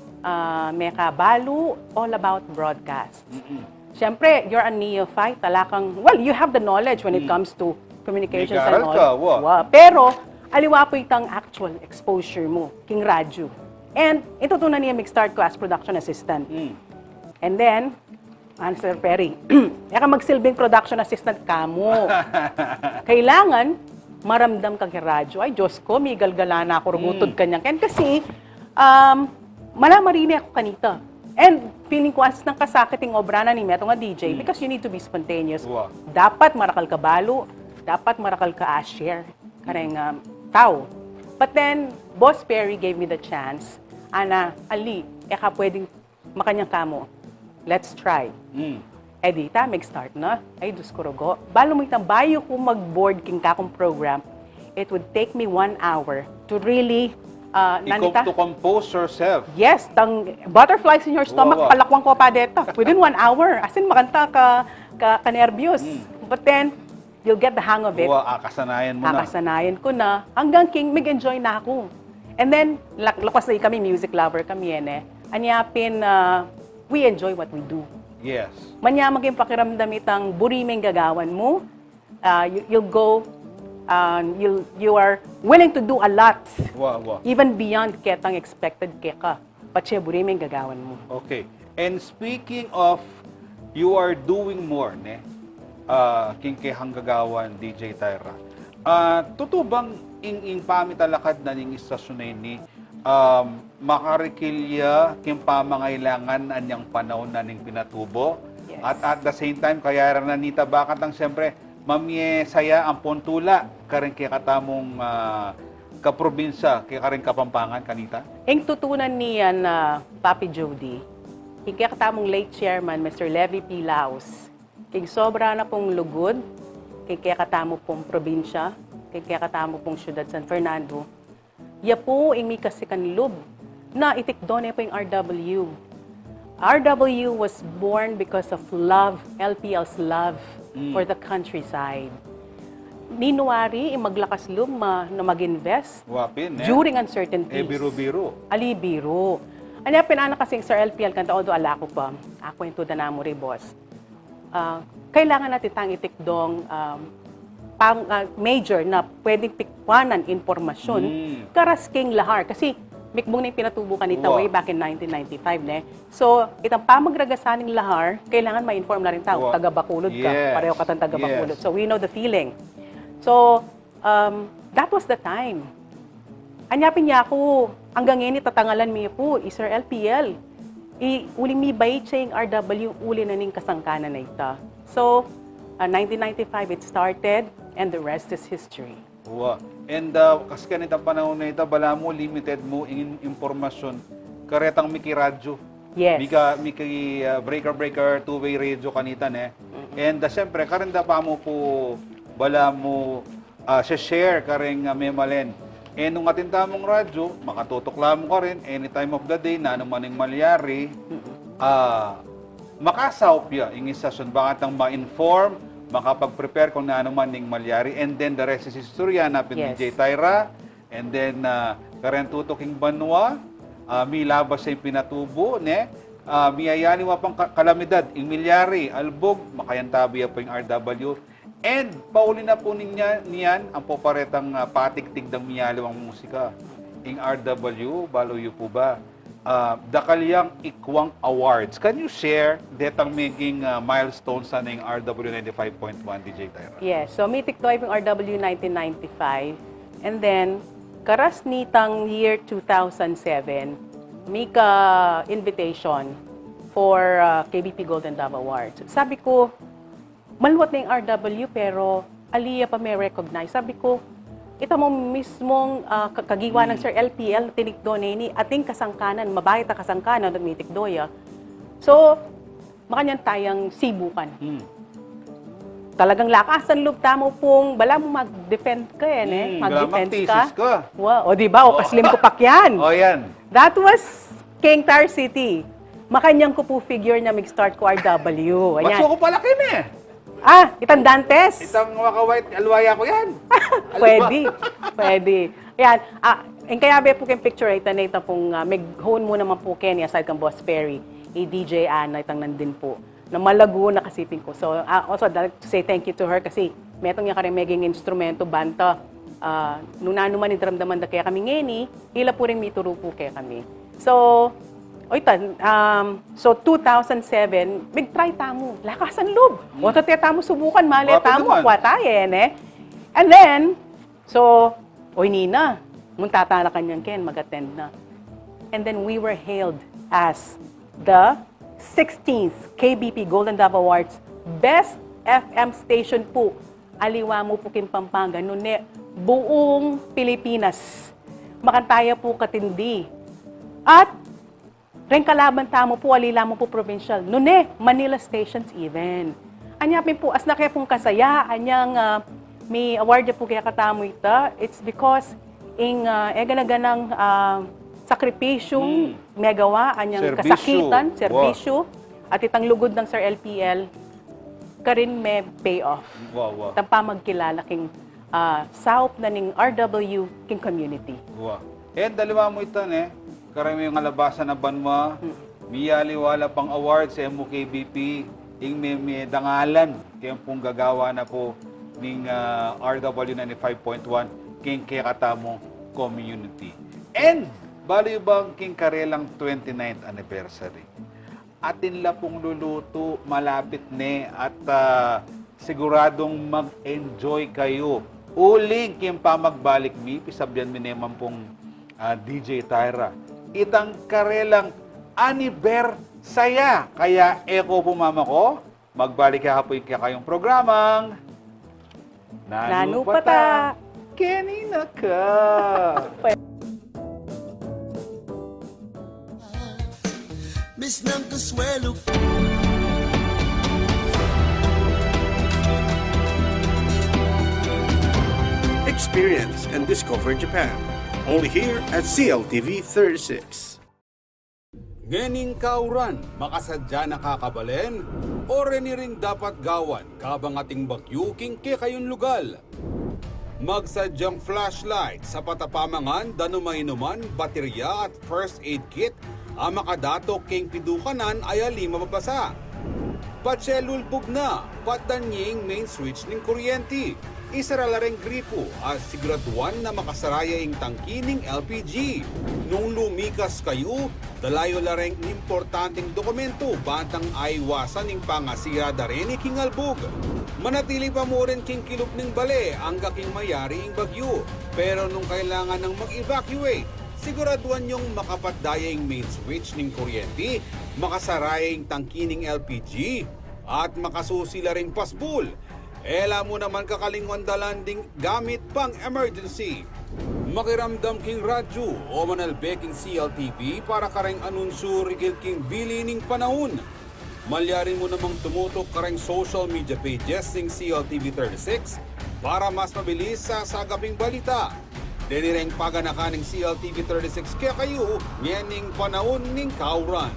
may kabalu, all about broadcast. Siyempre, you're a neophyte, talakang, well, you have the knowledge when it comes to communications May and karal all. ka, wa. Pero, aliwa po itang actual exposure mo, king radyo. And, itutunan niya mag-start class production assistant. And then, Sir Perry, ka magsilbing production assistant ka mo. Kailangan, maramdam kang radyo. Ay, Diyos ko, may galgala na ako, rugutod kanyang. Kasi, malamarini ako kanita. And feeling ko as nang kasakiting obra na ni Meto nga DJ because you need to be spontaneous. Wow. Dapat marakal ka balo, dapat marakal ka share kareng tao. But then, Boss Perry gave me the chance, ana, ali, ka pwedeng makanyang kamo. Let's try. Edita, mag-start na. Ay, Diyos ko rogo. Balo mo itang bayo ko mag-board king kakong program, it would take me 1 hour to really To compose yourself. Yes, tang butterflies in your stomach, Wow. palakwang ko pa dito. Within 1 hour. As in, makanta ka nervyos. But then, you'll get the hang of it. Kasanayan mo na. Nakasanayan ko na. Hanggang king, mag-enjoy na ako. And then, lakas na kami, music lover kami yan eh. Anyapin, we enjoy what we do. Yes. Manya maging pakiramdam itang burimeng gagawan mo. You'll go, you are willing to do a lot. Wow. Even beyond ketang expected keka. Patse burimeng gagawan mo. Okay. And speaking of, you are doing more, ne? King hanggagawan, DJ Tyra. Totoo bang ing pamitalakad na ning istasyon na ini, makarikilya king pamangailangan anyang panahon na ning pinatubo? Yes. At the same time, kaya rin nanita bakit lang siyempre, mamye saya ang pontula, karing kaya katamong kaprobinsya, kaya karing kapampangan kanita? Ang tutunan niya na Papi Jody, kaya katamong late chairman, Mr. Levy P. Laos, kaya sobra na pong lugod, kaya katamo pong probinsya, kaya katamo pong siyudad San Fernando, ya po ang may kasikan lub na itikdone po yung RW. RW was born because of love, LPL's love for the countryside. Ninuwari, maglakas lub na mag-invest Wapin, ne? during uncertainties. Biro-biro. Ali, biro. Ano yung pinana kasing Sir LPL, kanta although ala ko pa, ako yung tuda na mo rin, boss. Kailangan natin tang itikdong major na pwedeng pikwanan informasyon karasking lahar. Kasi mikbong na yung pinatubo kanita way back in 1995, ne? So, itang pamagragasaning lahar, kailangan ma-inform na rin tao. Taga-Bacolod ka, Yes. pareho ka tang taga-Bacolod. Yes. So, we know the feeling. So, that was the time. Anyapin niya ako, hanggang ngayon tatangalan mi po, Sir LPL. Uli mi bay ching RW, uli na ning kasangkanan na ita. So, 1995 it started, and the rest is history. Wow. And kasi kanita panahon na ito, bala mo, limited mo in informasyon. Karetang miki radyo. Yes. Miki breaker, two-way radio kanita, ne? And siyempre, karenda pa mo po, bala mo, share kareng memalen. And nung atinta mong radyo, makatutukla mo ka rin, any time of the day, na ano maning malyari, makasaw piya, yung istasyon, bakit ang ma-inform, makapag-prepare kung na ano man ning malyari, and then the rest is history, hanapin Yes. DJ Tyra, and then karen tutuking banwa, mi labas sa pinatubo, ne? Miyayani wa pang kalamidad, yung milyari, albog, makayantabi po yung RW, and pauli na po niyan ang poparetang patigtig ng miyaliwang musika. Yung RW, baloyo po ba? Dakalyang Ikwang Awards. Can you share detang making milestones sa ng RW 95.1 DJ Tyra? Yes, so mitik to yung RW 1995. And then, karas nitang year 2007, may ka-invitation for KBP Golden Dove Awards. Sabi ko, maluwat na yung RW pero aliya pa may recognize. Sabi ko, ito mo mismong kagiwa ng Sir LPL, tinikdo na ini, ating kasangkanan, mabahit na kasangkanan, at may tikdoya. So, makanyan tayang sibukan. Talagang lakasan loob tamo pong, bala mo mag-defend ka yan eh. Mag-defense thesis ka. Wow. O diba, o kaslim ko pakyan. O yan. That was King Tar City. Makanyang ko po figure na mag-start ko RW. Ba't Ayan. ko palaki na eh? Itang Dantes. Itang waka-white, alwaya ko yan. Pwede. Ayan. Ang kaya ba po kayong picture ito na ito pong mag-hone mo naman po Kenny aside kang Boss Perry. DJ Anna itang nandun po. Na malago na kasipin ko. So, also, I'd like to say thank you to her kasi metong niya karing maging instrumento, banta. Nung nanuman itaramdaman na kaya kami ngeni, ila po rin mituro po kaya kami. So, so 2007, try tamo. Lakasan loob. O tate tamo subukan, mali Bakit tamo, naman? kwatayen eh. And then, so, Nina, muntata na kanyang Ken, mag-attend na. And then we were hailed as the 16th KBP Golden Dove Awards Best FM Station po. Aliwa mo po Kim Pampanga. Noon buong Pilipinas. Makantaya po katindi. At ren kalaban tamo po, alila mo po provincial. Noon Manila stations even. Anyapin po, as na kaya pong kasaya, anyang may award po kaya katamo ita. It's because ganaganang sakripisyong megawa, anyang Serbisyo. kasakitan, serbisyo, at itang lugod ng Sir LPL, karin may payoff. Wow. Tampa magkilala king saup na ning RW king community. Wow. Dalawa mo ito karami yung alabasan na banwa, miyaliwala pang award sa MOKBP, may dangalan, kaya pong gagawa na po ng RW 95.1, king kaya community. And, bali bang king karelang 29th anniversary. Atin la pong luluto, malapit at siguradong mag-enjoy kayo. Uling kim pa magbalik mi, pisabyan mi naman pong DJ Tyra. Itang karelang anibersaya. Kaya eko po mama ko, magbalik kahapoy kayong programang Nanupata! Kenny na ka! Miss ng kaswelo. Experience and discover Japan. Only here at CLTV 36. Ngening kauran, makasadya nakakabalen, o reniring dapat gawan, kabang ating bagyuking ke kayong lugal. Magsadyang flashlight sa patapamangan, danumay-numan, baterya at first aid kit, ang makadato king pidukanan ay alima mabasa. Patselulbog na, patanying main switch ng kuryente. Isaralareng gripo at siguraduan na makasaraya ang tangkining LPG. Nung lumikas kayo, dalayo lareng importanteng dokumento bantang aywasan ng pangasirada rin kingalbog. Manatili pa mo rin king kilop ng bale ang gaking mayari ang bagyo. Pero nung kailangan ng mag-evacuate, siguraduan yung makapatdaya ang main switch ng kuryente, makasaraya ang tangkining LPG, at makasusila ring pasbul. Ela mo naman kakalingwan dalanding gamit pang emergency. Makiramdam king radyo o manalbeking CLTV para kareng anunsyo rigil king bili ning panahon. Malyarin mo namang tumutok kareng social media pages ng CLTV 36 para mas mabilis sa sagaping balita. Denireng paganakan ng CLTV 36 kaya kayo nyening panahon ning kauran.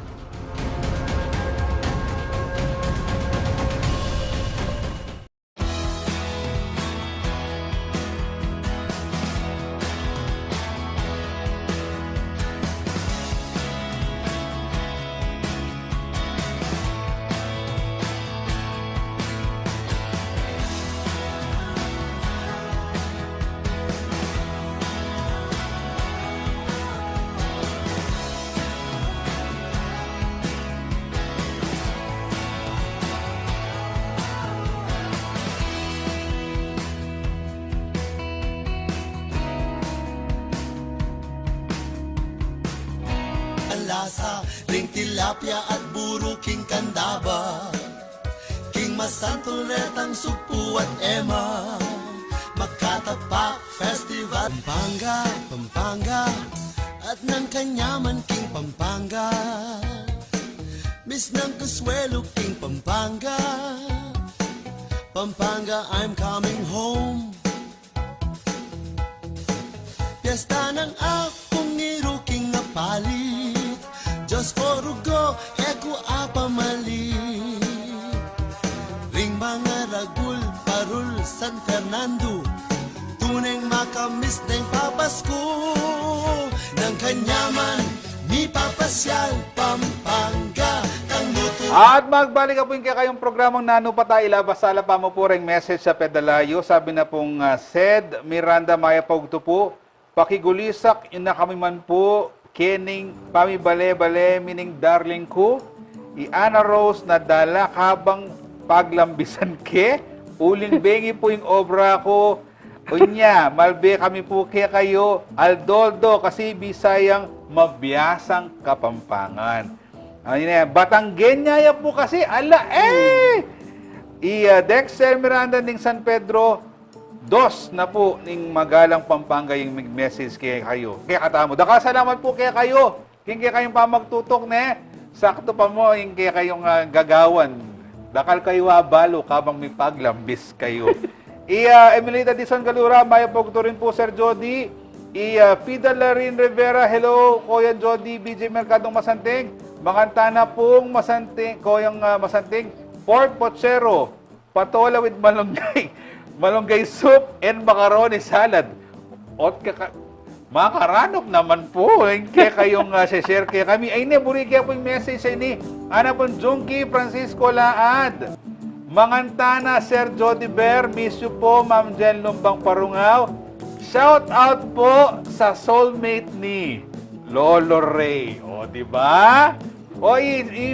Lasa, ring tilapia at buro king kandaba. King masantuletang supu at ema. Makatapak Festival Pampanga at ng kanyaman king Pampanga. Miss ng kaswelo king Pampanga. Pampanga, I'm coming home. Piyesta ng akong iruking napalit. San Fernando. Tunay makamis na yung papasko ng kanyaman, ni papasyal Pampanga. Kang luto At magbalik po yung kayong programang Nano Pata, ilabasala pa mo po rin message sa pedalayo. Sabi na pong Sed Miranda Maya Pogto po, pakigulisak yun na kami man po, kening pamibale-bale mining darling ko, i-Ana Rose na dala habang paglambisan ke, uling bengi po yung obra ko, unya, malbe kami po kaya kayo, Aldoldo, kasi Bisayang mabiyasang Kapampangan. Ayun na, Batanggenya po kasi, Dexter Miranda ng San Pedro, dos na po ning Magalang Pampanga yung message kaya kayo. Kaya katamo. Daka salamat po kaya kayo. Kaya kayong pamagtutok ne. Sakto pa mo yung kaya kayong gagawan. Dakal kayo abalo kabang may paglambis kayo. Emilita Dizon Galura, Maya Pogto rin po Sir Jody. Fida Larin Rivera, hello Kuya Jody, BJ Mercadong Masanting. Makantana pong Masanting, Koyang Masanting. Pork Pochero, patola with malunggay. Malunggay soup and macaroni salad. Ot makaranok naman po. Kaya kayong share kaya kami. Ay ne, buri kaya po yung message sa ini. Ana pong Junkie Francisco Laad. Mangantana, Sir Jody Bear. Miss you po, Ma'am Jen Lumbang Parungaw. Shout out po sa soulmate ni Lolo Ray. O, diba? O,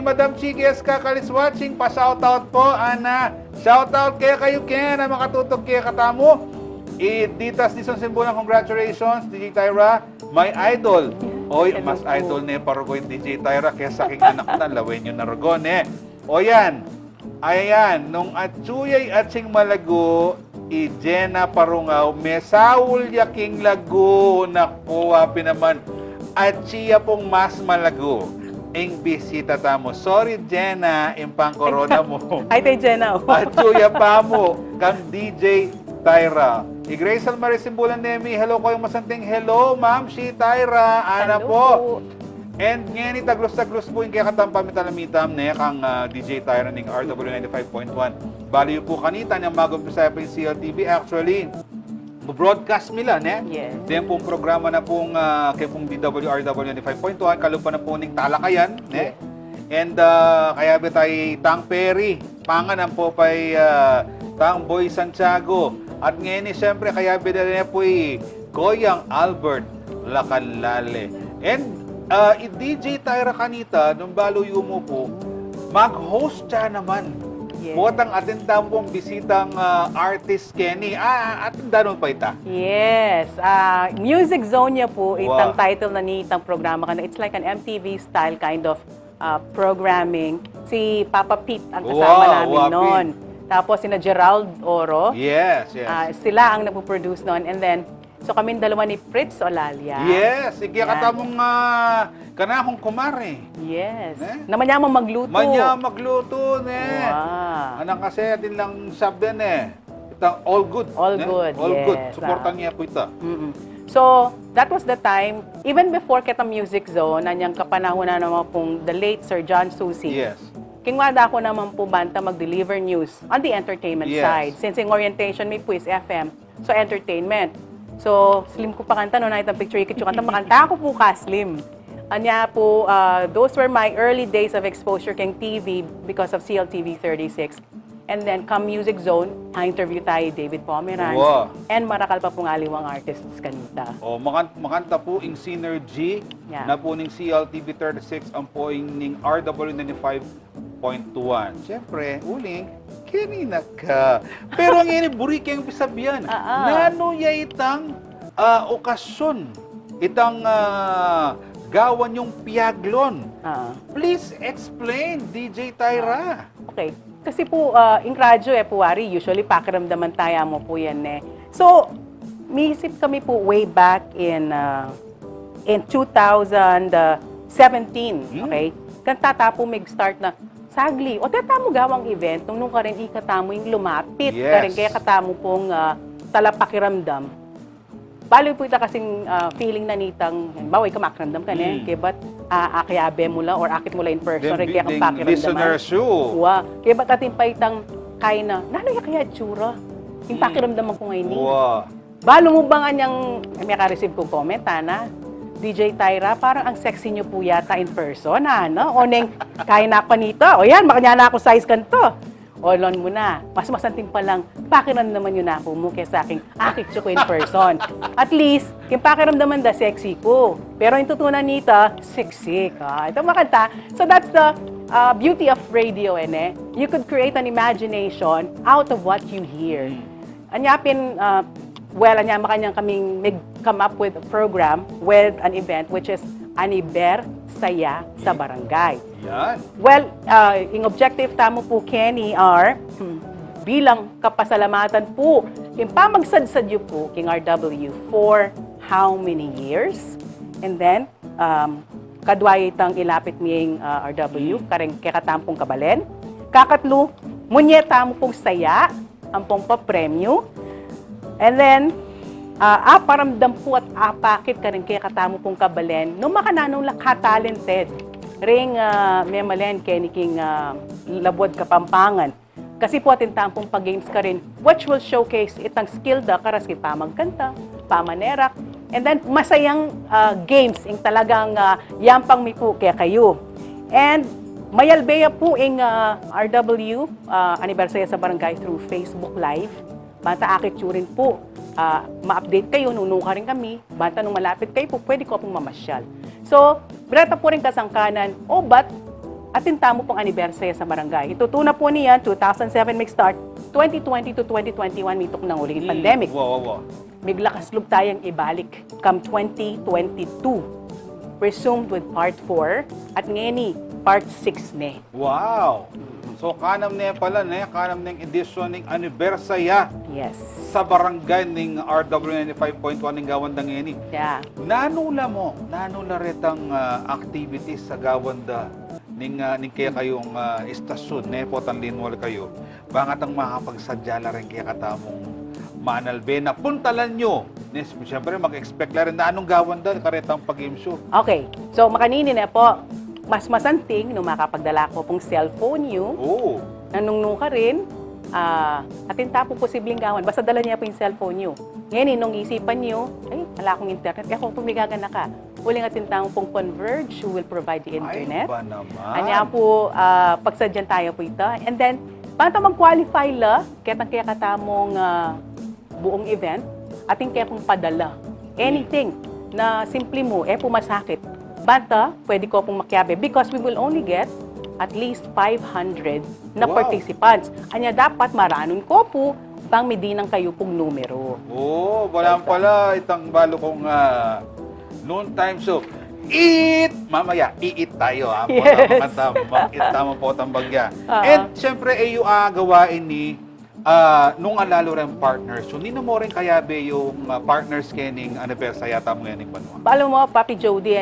Madam Chikes Kakalis watching, pa-shoutout po, Ana. Shoutout kaya kayo na makatutok kaya katamo. Ditas Dizon Simbulan, congratulations, DJ Tyra, my idol. Oy, mas idol ne Paragoy DJ Tyra, kaya sa aking anak na, lawin nyo na Ragon eh. O yan, ayan, nung atsuyay atsing malago, Jenna Parungaw, mesawul yaking lago, nakuha naman, at siya pong mas malago. Ing bisita tamo. Sorry, Jenna, impang corona mo. Ay, tay Jenna. At suya pa mo, kang DJ Tyra. Grace Almaris Simbulan Nemi, hello ko yung Masanting. Hello, Ma'am, si Tyra. Ana po. And ngayon, taglos-taglos po yung kaya katampamitalamitam na kang DJ Tyra ng RW 95.1. Bali po kanita niyang mag-umpisa pa yung CLTV. Actually, broadcast nila, ne? Yes. Then pong programa na pong kay pong DWRW 95.1, kalupa na po ning talakayan, ne? And kaya ba tayo Tang Perry, panganan po pay Tang Boy Santiago. At ngayon siyempre kaya ba na po Koyang Albert Lacanlale. And DJ Tyra kanita, nung baloy mo po, mag-host siya naman. Yes. Botang atendang pong bisitang artist Kenny. Atendan mo pa ita? Yes. Music Zone niya po, Wow. itang title na ni itang programa ka na. It's like an MTV style kind of programming. Si Papa Pete ang kasama namin Pete. noon. Tapos sina Gerald Oro. Yes. Sila ang nagpo-produce noon. And then, so kami dalawa ni Fritz Olalia. Yes. Sige, Yan. katamong kanahong kumare. Yes. Ne? Na manyamang magluto. Manya magluto, ne. Wow. Anang kasi din lang sabi ne. Itang all good. All ne? good, All good. yes. Supportan niya po ito. Mm-mm. So, that was the time, even before kita Music Zone, nanyang kapanahon na naman pong the late Sir John Susi. Yes. Kingwada ako naman po banta mag-deliver news on the entertainment Yes. side. Since in orientation, may Quiz FM. So, entertainment. So, slim ko pa kanta, no, nakita picture, ikit yung kanta, makanta ako po ka, slim. Anya po, those were my early days of exposure keng TV because of CLTV 36. And then, come Music Zone, interview tayo David Pomeranz. Wow. And marakal pa pong aliwang artists kanita. O, makanta po ing Synergy Yeah. na po ning CLTV 36 ang po ing RW 95.1. Siyempre, uling, kinina ka. Pero ang ini, buri kayong pisabihan. Nano ya itang okasyon, itang gawan yung piaglon. Please explain, DJ Tyra. Okay. Kasi po, in radyo puwari, usually pakiramdaman tayo mo po yan So, miisip kami po way back in 2017, okay? Kanta po mag-start na, sagli, o tata mo gawang event, nung ka rin ikatamo yung lumapit, Yes. ka rin kaya katamo pong talapakiramdam. Baloy po ita kasing feeling na nitang, baway ka makiramdam ka kaya ba't akyabe mo lang or akit mo lang in person, rin kaya kang pakiramdaman. Listeners show. Kaya ba't atin pa itang kaya na, nanoy kaya tsura? Yung pakiramdaman ko ngayon. Wow. Balo mo ba nga niyang, may ka-receive kong comment, na DJ Tyra, parang ang sexy niyo po yata in person, no? O neng, kaya na ako nito. O yan, makanya na ako size ganito. O lon mo na. Mas masanting pa lang, pakiramdaman yun na ako mo kaysa aking akit ko in person. At least, yung pakiramdaman da, sexy ko. Pero yung tutunan nito, sexy ka. Ito makanta. So that's the beauty of radio, You could create an imagination out of what you hear. Anyapin, anya makanyang kaming come up with a program with an event which is Aniber Saya sa Barangay. Yan. Well, yung objective tamo po, Kenny, are bilang kapasalamatan po, yung pamagsadsad yun po, King RW, for how many years? And then, kadway itang ilapit miyang RW, kareng kekatampong kabalen. Kakatlo, munyeta mo pong saya, ang pong papremyo. And then, aparamdam po at apakit kareng kekatamo pong kabalen, no makananong laka-talented. Ring memalen keniking labod kapampangan. Kasi po atin tampong pag-games ka rin, which will showcase itang skill da karas kay pamagkanta, pamanerak, and then masayang games ing talagang yampang mi po kaya kayo. And mayalbeya po ing RW anibersarya sa barangay through Facebook Live. Banta akit rin po, ma-update kayo, nunuka rin kami, banta nung malapit kayo po, pwede ko pong mamasyal. So, brata po rin kasangkanan, but atin tamo pong anibersarya sa barangay. Itutuna po niyan, 2007 may start, 2020 to 2021 mitok ng uling pandemic. Wow. Bigla kaslub tayong ibalik come 2022. Resumed with part 4 at ngayon part 6 ne. Wow. So kanam na pala kanam ng edisyon ng anibersaya Yes. sa barangay ng RW 95.1 ng Gawanda ngayon. Yeah. Nanula retang activities sa Gawanda ning kaya kayong istasyon potan linwal kayo. Bangat ang makapagsadya la rin kaya katamong manalbe na puntalan nyo. Siyempre mag-expect la rin na anong Gawanda karetang pag-game show. Okay. So makanini na po, mas masanting nung makapagdala ko pong cellphone nyo. Oo. Nanungno ka rin, atin tapo posibleng gawan. Basta dala niya po yung cellphone nyo. Ngayon, nung isipan nyo, ay, wala akong internet. Kaya kung pumigagana ka, uling atin taong pong Converge, who will provide the internet. Ay, ba naman? Anya po, pagsadyan tayo po ito. And then, paano mag-qualify la, kaya katamong buong event, ating kaya pong padala. Anything na simple mo, pumasakit. Banta, pwede ko pong makyabe because we will only get at least 500 na participants. Anya dapat maranon ko po bang medinang kayo pong numero. Wala pala itang balo kong noon time show. Mamaya, iit tayo. Yes. Tama po ang bagya. And syempre, yung gawain ni nung alalo rin partners. So, nino mo rin kaya be yung partners kening anibersarya yata mo yan yung banwa? Balo mo, Papi Jody,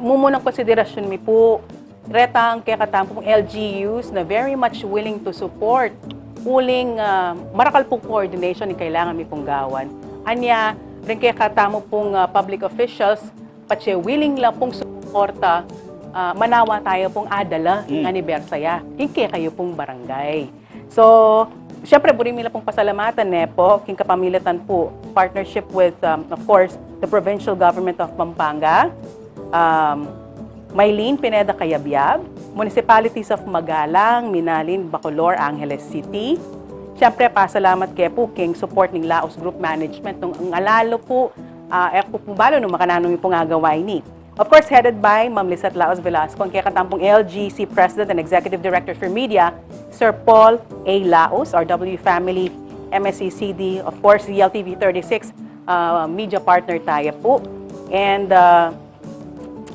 mumunang konsiderasyon mi po, retang kaya katampong LGUs na very much willing to support uling marakal pong coordination yung kailangan mi pong gawan. Anya, rin kaya katamo pong public officials, patse willing lang pong suporta, manawa tayo pong adala ng anibersarya. Kaya kayo pong barangay. So, siyempre, buring nila pong pasalamatan po, king kapamilatan po, partnership with, of course, the provincial government of Pampanga, Maylene Pineda Cayabyab, municipalities of Magalang, Minalin, Bacolor, Angeles City. Siyempre, pasalamat kay po, king support ng Laos Group Management, nung ang alalo po, balo nung makananong yung pong agaway ni. Of course, headed by Ma'am Lizette Laos Velasco, ang kaya katampong LGC President and Executive Director for Media, Sir Paul A. Laos, RW Family, MSCCD, of course, ZLTV 36, media partner tayo po. And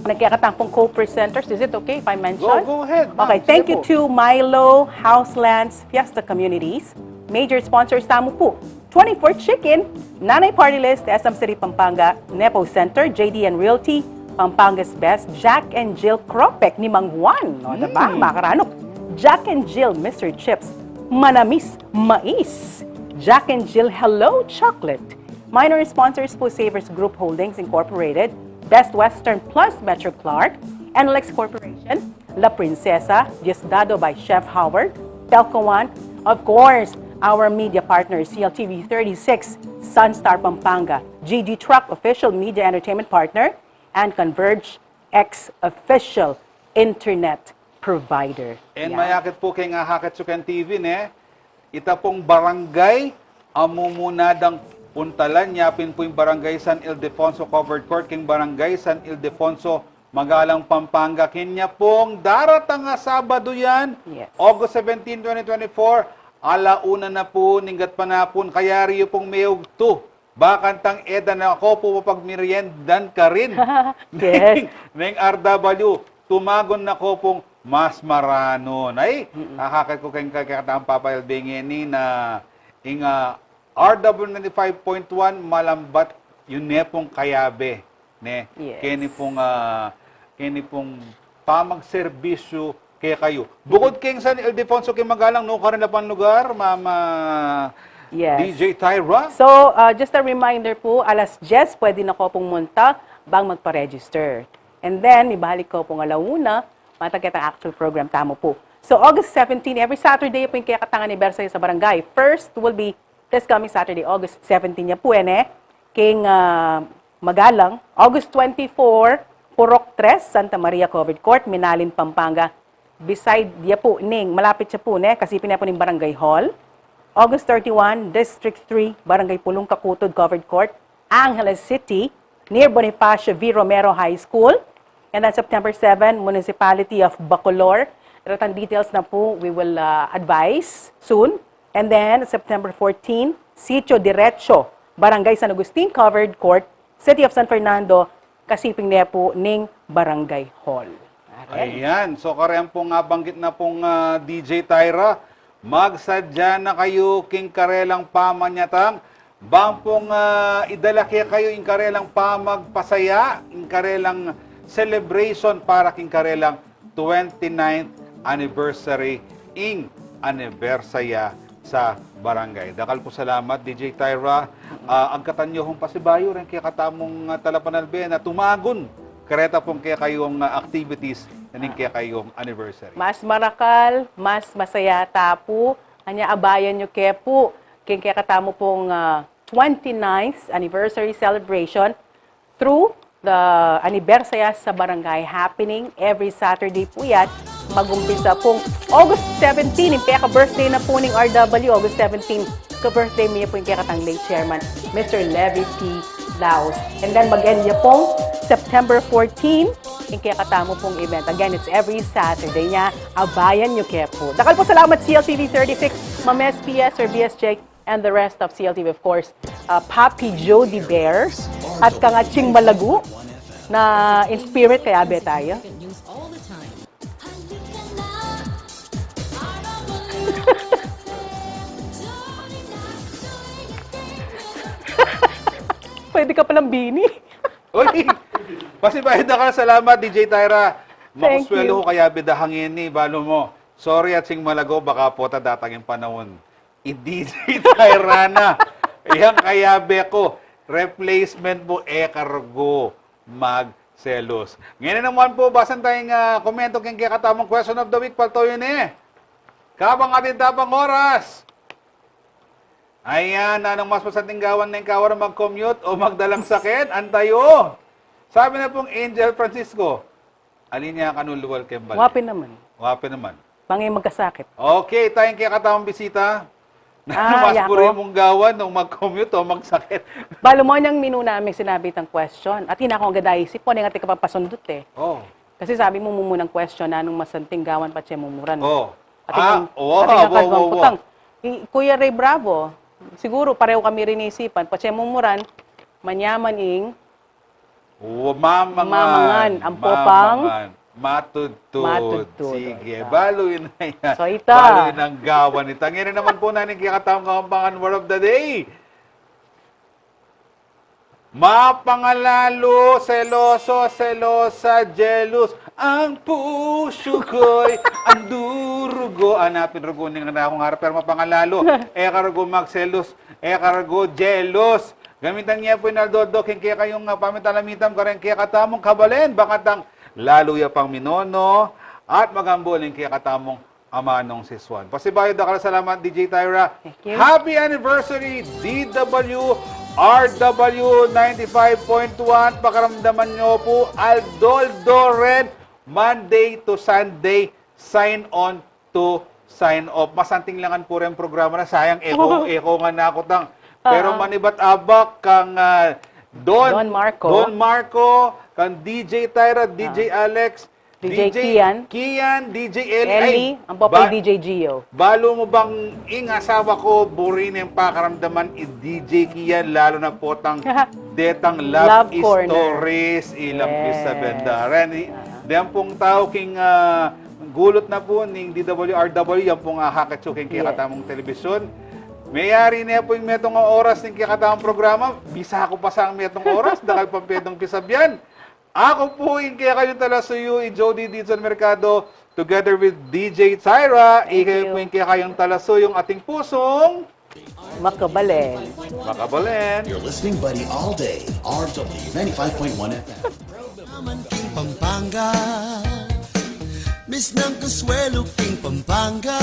nagkakatampong co-presenters, is it okay if I mention? Go ahead. Okay, thank you to Milo, Houselands, Fiesta Communities. Major sponsors tamo po, 24 Chicken, Nanay Party List, SM City Pampanga, Nepo Center, JDN Realty, Pampanga's Best, Jack and Jill Cropek ni Mang Juan. O, diba? Makaranok. Jack and Jill Mr. Chips, Manamis Mais, Jack and Jill Hello Chocolate. Minor sponsors po Savers Group Holdings Incorporated, Best Western Plus Metro Clark, NLEX Corporation, La Princesa, Diosdado by Chef Howard, Telco One, of course, our media partners, CLTV 36, Sunstar Pampanga, GD Truck Official Media Entertainment Partner, and Converge X Official Internet Provider. And Yan. mayakit po kay nga Hakatsukan TV, ne? Ita pong barangay, amumunadang puntalan, yapin po yung barangay San Ildefonso Covered Court, king barangay San Ildefonso, Magalang, Pampanga. Kinya pong daratang nga Sabado yan, Yes. August 17, 2024, alauna na po, ninggat panapon, kaya riyo pong mayog to. Bakantang eda na ako po pagmeriendan ka rin. Yes. Neng RW, tumagon na ko pong mas marano. Ay, nakakit ko kayong kakataang papayalbingin na RW 95.1 malambat yun ne pong kayabe. Ne? Yes. Kini pong pamagserbisyo kaya kayo. Bukod king San Ildefonso kay Magalang, no ka rin na pang lugar, Mama Yes. DJ Tyra? So, just a reminder po, alas 10, pwede na ko pong munta bang magpa-register. And then, ibalik ko pong alauna, matagkat ang actual program, tamo po. So, August 17, every Saturday po yung kaya katang anibersary sa barangay. First will be this coming Saturday, August 17 niya po, king Magalang. August 24, Purok 3, Santa Maria Covered Court, Minalin, Pampanga. Beside dia po, malapit siya po, kasi po ng Barangay Hall. August 31, District 3, Barangay Pulong Kakutod Covered Court, Angeles City, near Bonifacio V. Romero High School. And then September 7, Municipality of Bacolor. Ratang details na po, we will advise soon. And then September 14, Sitio Diretso, Barangay San Agustin Covered Court, City of San Fernando, kasiping niya po ning Barangay Hall. Ayan. So, karehan pong banggit na pong DJ Tyra, magsadya na kayo king karelang pamanyatang, bang pong idala kayo ing karelang pamagpasaya, ing karelang celebration para king karelang 29th anniversary ing anibersaya sa barangay. Dakal po salamat, DJ Tyra. Ang katanyohong pasibayo rin kaya katamong talapanalbe na tumagon kareta pong kaya kayong activities naning kaya kayong anniversary. Mas marakal, mas masaya tapo, anya abayan nyo kaya po, kaya katamo pong 29th anniversary celebration through the anibersaya sa barangay happening every Saturday po yan. Mag-umpisa pong August 17, yung kaya ka-birthday na po ng RW, August 17, ka-birthday niya po yung kaya katang late chairman, Mr. Levy P. Laos. And then mag-end niya pong September 14, yung kaya katamo pong event. Again, it's every Saturday niya. Abayan niyo kaya po. Dakal po salamat CLTV 36, Ma'am SPS or BSJ, and the rest of CLTV, of course. Papi Jody Bear at Kangaching Malagu na in spirit kaya be tayo. Pwede ka palang bini. Uy! Pasibahid na ka. Salamat, DJ Tyra. Thank Makuswelo you. ko kaya bidahangin ni balo mo. Sorry at sing malago, baka po tadatang yung panahon. I-DJ Tyra na. Iyang kayabe ko. Replacement mo, kargo. Magselos. Ngayon naman po, basan tayong komento kung kaya katamang question of the week. Palto yun Kabang atin tapang oras. Ayan, anong mas masating gawan ng kawar mag-commute o magdalang sakit? Antayo! Sabi na pong Angel Francisco, alin niya kanuluwal kembal. Wapin naman. Wapin naman. Pangay magkasakit. Okay, tayong kaya katamang bisita. Mas yako. puri mong gawan nung mag-commute o magsakit. Balo mo niyang minuna aming sinabi itang question. At hina akong gadaisip po, nga tika papasundot Oh. Kasi sabi mo munang question na anong masanting gawan pa siya mumuran. Oh. Putang. Kuya Ray Bravo, siguro pareho kami rin isipan, pa siya mumuran, manyaman ing mamangan, ang popang matudtod. matudtod. Sige, baloy na yan. So, ita. Baloy ng gawan ita. Ngayon naman po natin kikatawang kampangan word of the day. Mapangalalo, seloso, selosa, jealous. Ang puso ko'y ang durugo. Hanapin rugo ng na akong harap. Pero mapangalalo. Kargo magselos. Kargo jealous. Gamitan niya po yung aldodo. Kaya kayong pamitalamitam ka rin. Kaya katamong kabalen. Bakatang lalo ya pang minono. At magambolin kaya katamong ama nung sis Juan. Pasibayo da kala salamat, DJ Tyra. Thank you. Happy anniversary, DW RW 95.1. Pakaramdaman nyo po, Aldoldo Red, Monday to Sunday, sign on to sign off. Masanting langan po rin programa na. Sayang, eko nga nakotang. Pero manibat abak kang Don Marco, kang DJ Tyra, DJ Alex, DJ Kian, DJ Ellie, ang papay DJ Gio. Balo mo bang asawa ko, burin yung pakaramdaman i-DJ Kian, lalo na po tang detang love Corner. stories, ilampis sa bendaran. Diyan pong tao king gulot na po ng DWRW, yan pong hakatsuking kikatamong telebisyon. Mayari niya po yung metong oras ng kikatamong programa, bisa ko pa sa metong oras, dahil pampedong pisabyan. Ako po yung kaya kayong talasuyo, Jody Dizon Mercado, together with DJ Tyra, ikaw po yung kaya kayong talasuyo, yung ating pusong Makabalen. You're listening, buddy, all day. RW 95.1 FM. Naman King Pampanga, Miss ng Consuelo King Pampanga.